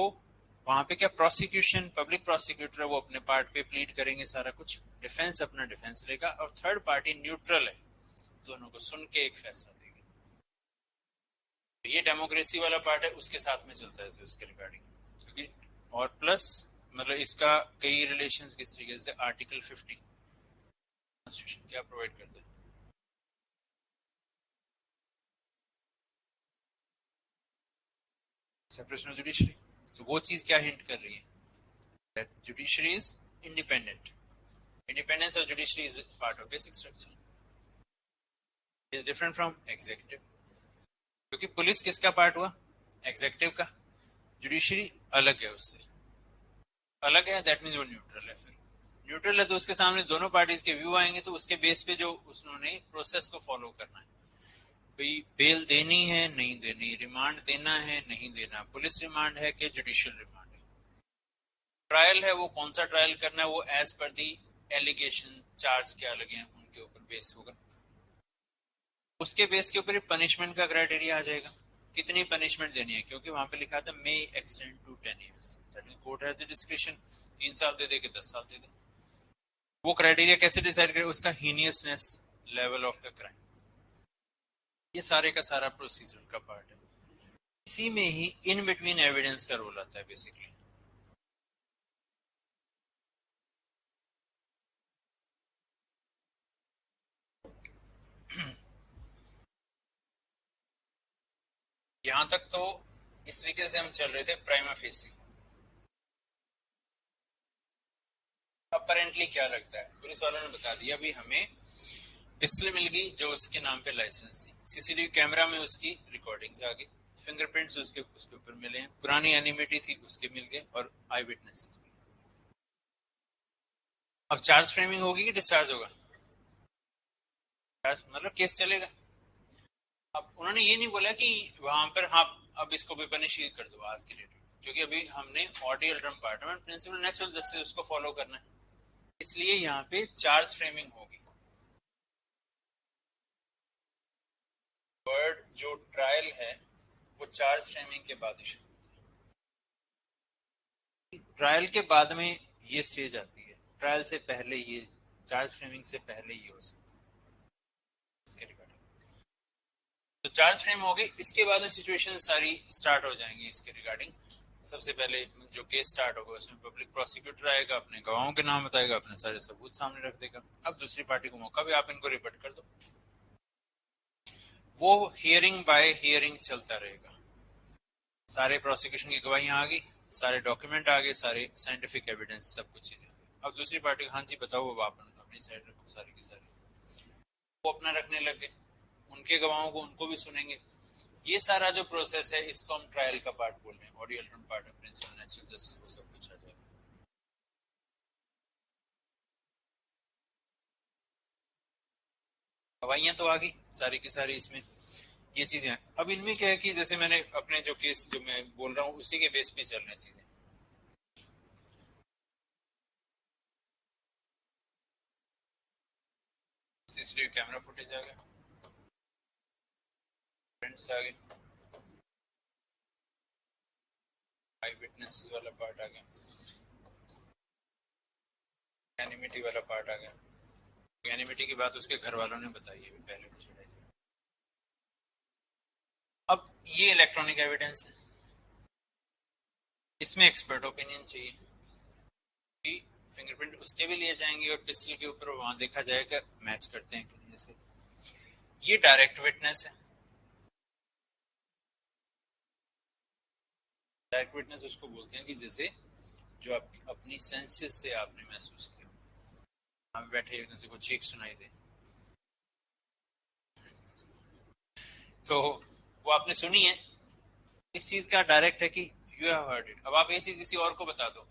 वहां पे क्या प्रोसिक्यूशन, पब्लिक प्रोसिक्यूटर है वो अपने पार्ट पे प्लीड करेंगे सारा कुछ, डिफेंस अपना डिफेंस लेगा, और थर्ड पार्टी न्यूट्रल है, दोनों को सुन के एक फैसला देगी। तो ये डेमोक्रेसी वाला पार्ट है, उसके साथ में चलता है उसके रिगार्डिंग, क्योंकि और प्लस मतलब इसका कई रिलेशंस किस तरीके से, आर्टिकल 50 कॉन्स्टिट्यूशन क्या प्रोवाइड करता है, सेपरेशन ऑफ जुडिशरी। तो वो चीज क्या हिंट कर रही है, that judiciary is independent, independence of judiciary is part of basic structure, is different from executive, क्योंकि पुलिस किसका पार्ट हुआ, एग्जीक्यूटिव का, जुडिशरी अलग है उससे, अलग है, दैट मीन्स वो न्यूट्रल है। फिर न्यूट्रल है तो उसके सामने दोनों पार्टीज के व्यू आएंगे, तो उसके बेस पे जो उसने प्रोसेस को फॉलो करना है, भाई बेल देनी है नहीं देनी, रिमांड देना है नहीं देना, पुलिस रिमांड है कि जुडिशियल रिमांड है, ट्रायल है वो कौन सा ट्रायल करना है, वो एज पर दी एलिगेशन, चार्ज क्या लगे हैं उनके ऊपर बेस होगा, उसके बेस के ऊपर पनिशमेंट का क्राइटेरिया आ जाएगा, कितनी पनिशमेंट देनी है, क्योंकि वहां पे लिखा था may extend to 10 years, that means court has the description, 3 साल दे दे के 10 साल दे दे। वो क्राइटेरिया कैसे डिसाइड करे, उसका हीनियसनेस लेवल ऑफ द क्राइम, ये सारे का सारा प्रोसीजर का पार्ट है। इसी में ही इन बिटवीन एविडेंस का रोल आता है बेसिकली। यहां तक तो इस तरीके से हम चल रहे थे प्राइमा फेसी। अपरेंटली क्या लगता है, पुलिस वालों ने बता दिया भी हमें पिस्टल मिल गई जो उसके नाम पे लाइसेंस थी, सीसीटीवी कैमरा में उसकी रिकॉर्डिंग्स आ गई, फिंगरप्रिंट्स उसके ऊपर मिले हैं, पुरानी एनिमिटी थी उसके मिल गए, और आई विटनेसेस मिले। अब चार्ज फ्रेमिंग होगी कि डिस्चार्ज होगा, चार्ज मतलब केस चलेगा। अब उन्होंने ये नहीं बोला कि वहां पर हाँ अब इसको भी पनिश कर दो आज के लिए, क्योंकि अभी हमने ऑर्डियल टर्म पार्ट प्रिंसिपल नेचुरल जस्टिस उसको फॉलो करना है, इसलिए यहाँ पे चार्ज फ्रेमिंग होगी। वर्ड जो ट्रायल है वो चार्ज फ्रेमिंग के बाद इशू, ट्रायल के बाद में ये स्टेज आती है, ट्रायल से पहले ये, चार्ज फ्रेमिंग से पहले ये हो सकता है इसके रिगार्डिंग। तो चार्ज फ्रेम हो गई, इसके बाद में सिचुएशन सारी स्टार्ट हो जाएंगी इसके रिगार्डिंग। सबसे पहले जो केस स्टार्ट होगा उसमें पब्लिक प्रोसिक्यूटर आएगा, अपने गवाहों के नाम बताएगा, अपने सारे सबूत सामने रख देगा। अब दूसरी पार्टी को मौका भी, आप इनको रिपोर्ट कर दो, वो हियरिंग बाय हियरिंग चलता रहेगा, सारे प्रोसिक्यूशन की गवाहियां आ गई, सारे डॉक्यूमेंट आ गए, सारे साइंटिफिक एविडेंस, सब कुछ चीजें आ गई। अब दूसरी पार्टी हाँ जी बताओ, वो आप अपनी साइड रखो सारी की सारी, वो अपना रखने लग गए, उनके गवाहों को उनको भी सुनेंगे। ये सारा जो प्रोसेस है इसको हम ट्रायल का पार्ट बोल रहे हैं, ऑडियल टर्म पार्ट है, प्रिंसिपल नेचुरल जस्टिस, वो सब कुछ आ जाएगा। गवाहियां तो आ गई सारी की सारी, इसमें ये चीजें हैं। अब इनमें क्या है कि जैसे मैंने अपने जो केस जो मैं बोल रहा हूँ उसी के बेस पे चल रही चीजें। सीसीटीवी कैमरा फुटेज आ गया, प्रिंट्स आ गए, आई विटनेसेस वाला पार्ट आ गया, एनिमिटी वाला पार्ट आ गया। एनिमिटी की बात उसके घर वालों ने बताई है पहले कुछ। अब ये इलेक्ट्रॉनिक एविडेंस है, इसमें एक्सपर्ट ओपिनियन चाहिए, फिंगरप्रिंट उसके भी लिए जाएंगे और पिस्टल के ऊपर वहां देखा जाएगा मैच करते हैं कि नहीं। जैसे ये डायरेक्ट विटनेस है, डायरेक्ट विटनेस उसको बोलते हैं कि जैसे जो आप अपनी सेंसेस से आपने महसूस किया, आप बैठे एकदम से कुछ चीख सुनाई दे, तो वो आपने सुनी है, इस चीज का डायरेक्ट है कि यू हैव हर्ड इट। अब आप ये चीज किसी और को बता दो,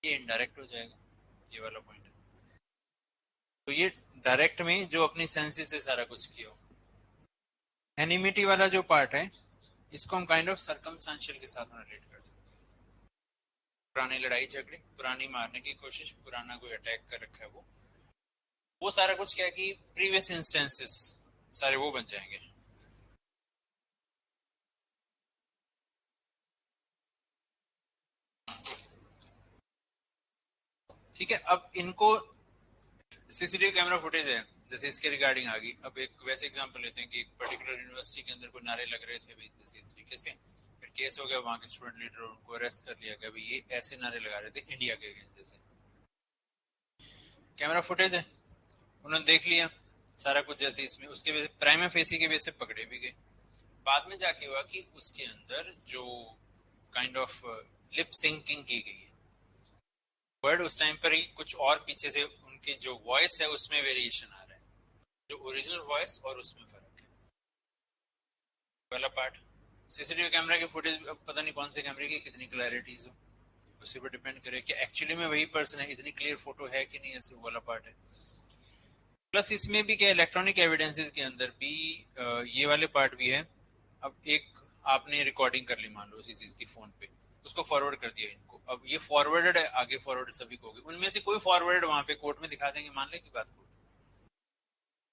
ये इनडायरेक्ट हो जाएगा, ये वाला पॉइंट है। तो ये डायरेक्ट में जो अपनी सेंसेस से सारा कुछ किया हो। एनिमिटी वाला जो पार्ट है इसको हम काइंड ऑफ सर्कमस्टेंशियल के साथ रिलेट कर सकते हैं, पुरानी लड़ाई झगड़े, पुरानी मारने की कोशिश, पुराना कोई अटैक कर रखा है, वो सारा कुछ क्या है कि प्रीवियस इंस्टेंसेस सारे वो बन जाएंगे। ठीक है, अब इनको सीसीटीवी कैमरा फुटेज है जैसे इसके रिगार्डिंग आ गई। अब एक वैसे एग्जांपल लेते हैं कि एक पर्टिकुलर यूनिवर्सिटी के अंदर कोई नारे लग रहे थे भाई जैसे इस तरीके से, फिर केस हो गया, वहां के स्टूडेंट लीडर उनको अरेस्ट कर लिया गया, भाई ये ऐसे नारे लगा रहे थे इंडिया के अगेंस्ट जैसे। कैमरा फुटेज है, उन्होंने देख लिया सारा कुछ जैसे इसमें, उसके प्राइमा फेसी के बेस से पकड़े भी गए। बाद में जाके हुआ कि उसके अंदर जो काइंड ऑफ लिप सिंकिंग की गई है, वर्ड उस टाइम पर ही कुछ और पीछे से उनकी जो वॉइस है उसमें वेरिएशन आ रहा है, जो ओरिजिनल वॉइस और उसमें फर्क है। पहला पार्ट सीसीटीवी कैमरा की फुटेज, अब पता नहीं कौन से कैमरे की कितनी क्लैरिटीज हो, उसी पर डिपेंड करे कि एक्चुअली में वही पर्सन है, इतनी क्लियर फोटो है कि नहीं, ऐसे वाला पार्ट है। प्लस इसमें भी क्या इलेक्ट्रॉनिक एविडेंसेस के अंदर भी ये वाले पार्ट भी है। अब एक आपने रिकॉर्डिंग कर ली मान लो उसी चीज की फोन पे, उसको फॉरवर्ड कर दिया इनको, अब ये फॉरवर्डेड है, आगे फॉरवर्ड सभी को होगी, उनमें से कोई फॉरवर्ड वहां पे कोर्ट में दिखा देंगे, मान ले की बात कोर्ट,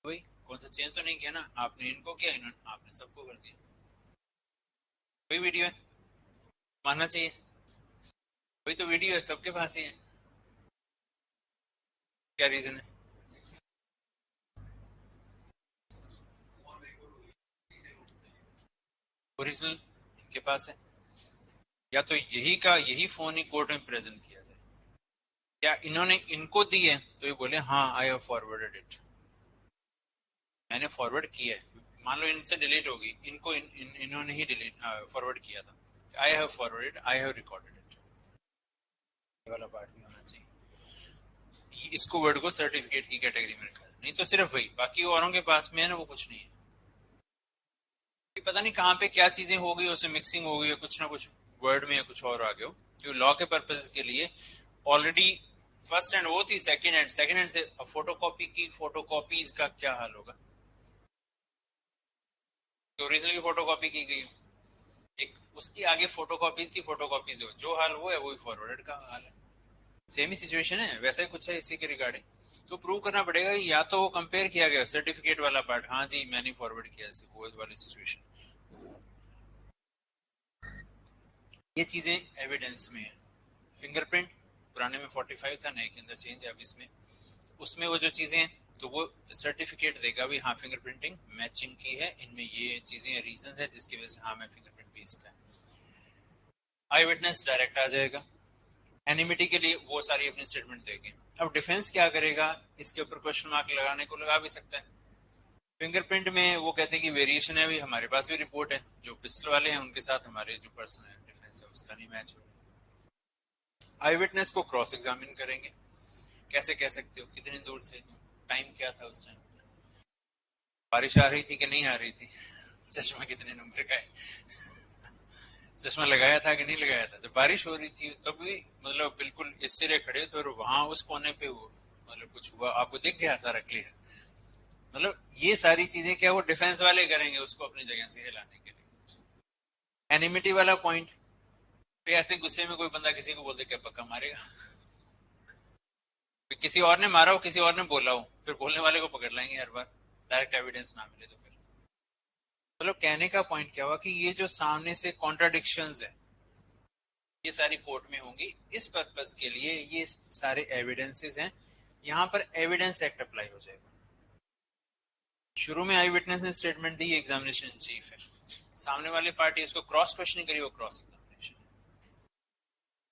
भाई कौन सा चेंज तो नहीं किया ना आपने, इनको किया, इन्होंने आपने सबको कर दिया, वही वीडियो है, मानना चाहिए, वही तो वीडियो है, सबके पास ही है, क्या रीजन है? ओरिजिनल इनके पास है, या तो यही फोन ही कोर्ट में प्रेजेंट किया जाए, या इन्होंने इनको दी है तो ये बोले हाँ आई हैव फॉरवर्डेड इट, मैंने फॉरवर्ड किया है, मान लो इनसे डिलीट होगी, इनको इन्होंने ही डिलीट फॉरवर्ड किया था, I have forwarded, I have recorded it, ये वाला पार्ट भी होना चाहिए। इसको वर्ड को सर्टिफिकेट की कैटेगरी में रखा है, नहीं तो सिर्फ वही, बाकी औरों के पास में है ना वो कुछ नहीं है, पता नहीं कहाँ पे क्या चीजें हो गई, उसमें मिक्सिंग हो गई है, कुछ ना कुछ वर्ड में या कुछ और आ गया हो, क्योंकि लॉ के पर्पज के लिए ऑलरेडी फर्स्ट हैंड वो थी, सेकंड हैंड से फोटोकॉपी की, फोटोकॉपीज का क्या हाल होगा, तो ओरिजिनल की फोटोकॉपी की गई, एक उसकी आगे फोटोकॉपीज की फोटोकॉपीज हो, जो हाल वो है वही फॉरवर्डेड का हाल है, सेम ही सिचुएशन है, वैसा ही कुछ है इसी के रिगार्डिंग। तो प्रूव करना पड़ेगा, या तो वो कंपेयर किया गया सर्टिफिकेट वाला पार्ट, हाँ जी मैंने फॉरवर्ड किया, वो वाली सिचुएशन, ये चीजें एविडेंस में है। फिंगरप्रिंट पुराने में 45 था, नए के अंदर चेंज है, अब इसमें उसमें वो जो चीजें हैं तो वो सर्टिफिकेट देगा भी, हाँ फिंगरप्रिंटिंग मैचिंग की है, इनमें ये चीजें रीजन है जिसकी वजह से हाँ मैं फिंगरप्रिंट भी इसका है। आई विटनेस डायरेक्ट आ जाएगा, एनिमिटी के लिए वो सारी अपनी स्टेटमेंट देंगे। अब डिफेंस क्या करेगा, इसके ऊपर क्वेश्चन मार्क लगाने को लगा भी सकता है। फिंगरप्रिंट में वो कहते हैं कि वेरिएशन है, भी हमारे पास भी रिपोर्ट है, जो पिस्टल वाले हैं उनके साथ हमारे जो पर्सन है डिफेंस है उसका नहीं मैच हो रहा। आई विटनेस को क्रॉस एग्जामिन करेंगे, कैसे कह सकते हो कितनी दूर थे तुम, टाइम क्या था उस टाइम, बारिश आ रही थी कि नहीं आ रही थी, चश्मा कितने नंबर का है, चश्मा लगाया था कि नहीं लगाया था, जब बारिश हो रही थी तब भी मतलब बिल्कुल इस सिरे खड़े थे और वहां उस कोने पे वो मतलब कुछ हुआ आपको दिख गया सारा क्लियर, मतलब ये सारी चीजें क्या वो डिफेंस वाले करेंगे उसको अपनी जगह से हिलाने के लिए। एनिमिटी वाला पॉइंट, ऐसे गुस्से में कोई बंदा किसी को बोल दे क्या पक्का मारेगा, किसी और ने मारा हो किसी और ने बोला हो, फिर बोलने वाले को पकड़ लाएंगे हर बार, डायरेक्ट एविडेंस ना मिले तो फिर। चलो कहने का पॉइंट क्या हुआ कि ये जो सामने से कॉन्ट्राडिक्शंस है ये सारी कोर्ट में होंगी, इस पर्पस के लिए ये सारे एविडेंसेस हैं, यहाँ पर एविडेंस एक्ट अप्लाई हो जाएगा। शुरू में आई विटनेस ने स्टेटमेंट दी, एग्जामिनेशन चीफ है, सामने वाली पार्टी उसको क्रॉस क्वेश्चनिंग करी, वो क्रॉस एग्जामिनेशन,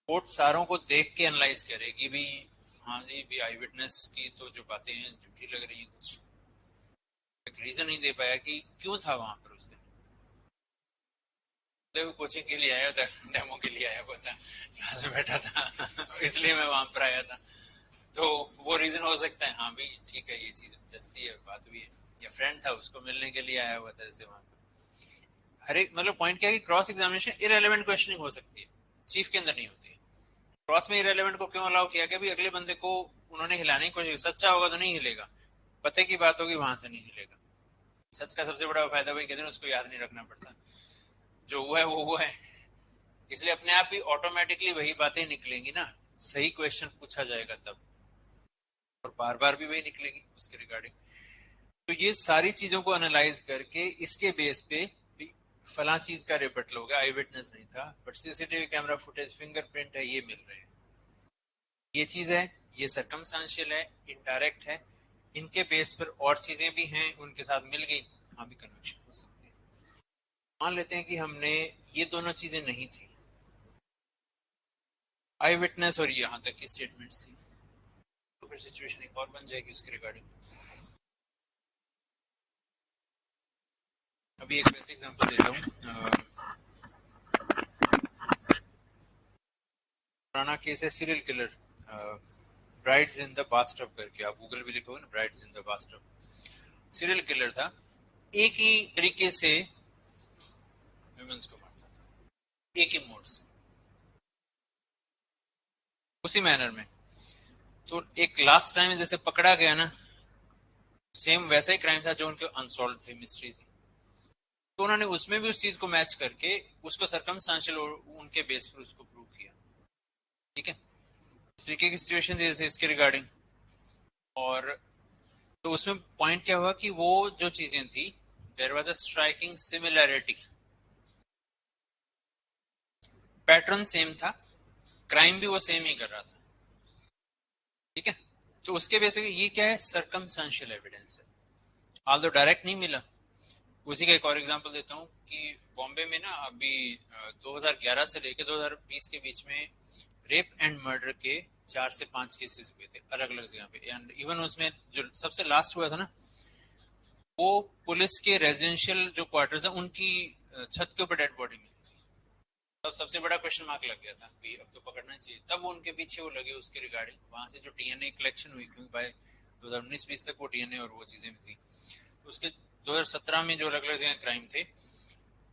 कोर्ट सारों को देख के एनालाइज करेगी भी, हाँ जी भी आई विटनेस की तो जो बातें हैं झूठी लग रही हैं, कुछ एक रीजन नहीं दे पाया कि क्यों था वहां पर उस दिन, देखो कोचिंग के लिए आया था, डेमो के लिए आया हुआ था, क्लास में बैठा था इसलिए मैं वहां पर आया था, तो वो रीजन हो सकता है, हाँ भाई ठीक है ये चीज जस्ती है, बात हुई है, या फ्रेंड था उसको मिलने के लिए आया हुआ था जैसे वहां पर, हर एक मतलब पॉइंट क्या है कि क्रॉस एग्जामिनेशन इरेलेवेंट क्वेश्चनिंग हो सकती है, चीफ के अंदर नहीं होती है। क्रॉस में इरेलेवेंट को क्यों अलाउ किया कि भाई अगले बंदे को उन्होंने हिलाने की कोशिश, सच्चा होगा तो नहीं हिलेगा, पते की बात होगी वहां से नहीं हिलेगा, सच का सबसे बड़ा फायदा वही कहते हैं उसको याद नहीं रखना पड़ता, जो हुआ है वो हुआ है, इसलिए अपने आप ही ऑटोमेटिकली वही बातें निकलेंगी ना, सही क्वेश्चन पूछा जाएगा तब, और बार बार भी वही निकलेगी उसके रिगार्डिंग। तो ये सारी चीजों को एनालाइज करके इसके बेस पे फला चीज का रिपोर्ट हो गया, आई विटनेस नहीं था but CCTV camera footage fingerprint है, ये मिल रहे हैं, ये चीज है, ये सर्कमस्टेंशियल है, इनडायरेक्ट है, इनके बेस पर और चीजें भी हैं, उनके साथ मिल गई, हाँ भी कन्विक्शन हो सकती है। मान लेते हैं कि हमने ये दोनों चीजें नहीं थी, आई विटनेस और यहां तक की स्टेटमेंट्स थी, तो फिर सिचुएशन एक और बन जाएगी उसके रिगार्डिंग। अभी एक बेसिक एग्जांपल देता हूँ। पुराना केस है serial killer, brides in the bathtub करके, आप गूगल भी लिखोगे ना brides in the bathtub, serial killer था, एक ही तरीके से वुमेन्स को मारता था, एक ही मोड से, उसी मैनर में। तो एक लास्ट टाइम जैसे पकड़ा गया ना, सेम वैसा ही क्राइम था जो उनके अनसॉल्व थे, मिस्ट्री थी, तो उन्होंने उसमें भी उस चीज को मैच करके उसको सर्कमस्टेंशियल और उनके बेस पर उसको प्रूव किया। ठीक है, इस तरीके की सिचुएशन थी जैसे इसके रिगार्डिंग। और तो उसमें पॉइंट क्या हुआ कि वो जो चीजें थी, there was a striking similarity, pattern same था, क्राइम भी वो सेम ही कर रहा था। ठीक है, तो उसके बेस पे ये क्या है, सर्कमस्टेंशियल एविडेंस है, ऑल्दो डायरेक्ट नहीं मिला। उसी का एक और एग्जांपल देता हूँ कि बॉम्बे में ना अभी 2011 से लेकर 2020 के बीच में रेप एंड मर्डर के 4 से 5 केसेस हुए थे अलग अलग जगह पे, एंड इवन उसमें जो सबसे लास्ट हुआ था ना, वो पुलिस के रेजिडेंशियल जो क्वार्टर्स है उनकी छत के ऊपर डेड बॉडी मिली थी। तब सबसे बड़ा क्वेश्चन मार्क लग गया था कि अब तो पकड़ना चाहिए, तब वो उनके पीछे वो लगे उसके रिगार्डिंग, वहां से जो डीएनए कलेक्शन हुई, क्योंकि बाय 2019-20 तक वो डीएनए और वो चीजें भी थी, तो उसके 2017 में जो अलग अलग जगह क्राइम थे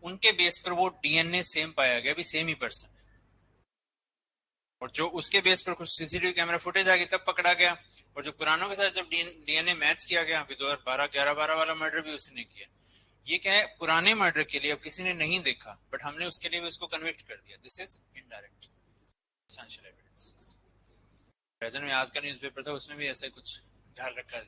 उनके बेस पर वो डीएनए सेम पाया गया, भी सेम ही पर्सन, और जो उसके बेस पर कुछ सीसीटीवी कैमरा फुटेज आ गई तब पकड़ा गया, और जो पुरानों के साथ जब डीएनए मैच किया गया, अभी 2012 11-12 वाला मर्डर भी उसी ने किया। ये क्या है, पुराने मर्डर के लिए अब किसी ने नहीं देखा बट हमने उसके लिए भी उसको कन्विक्ट कर दिया, this is indirect essential evidences. Present में आज का न्यूज़पेपर था, उसमें भी ऐसा कुछ ख्याल रखा है।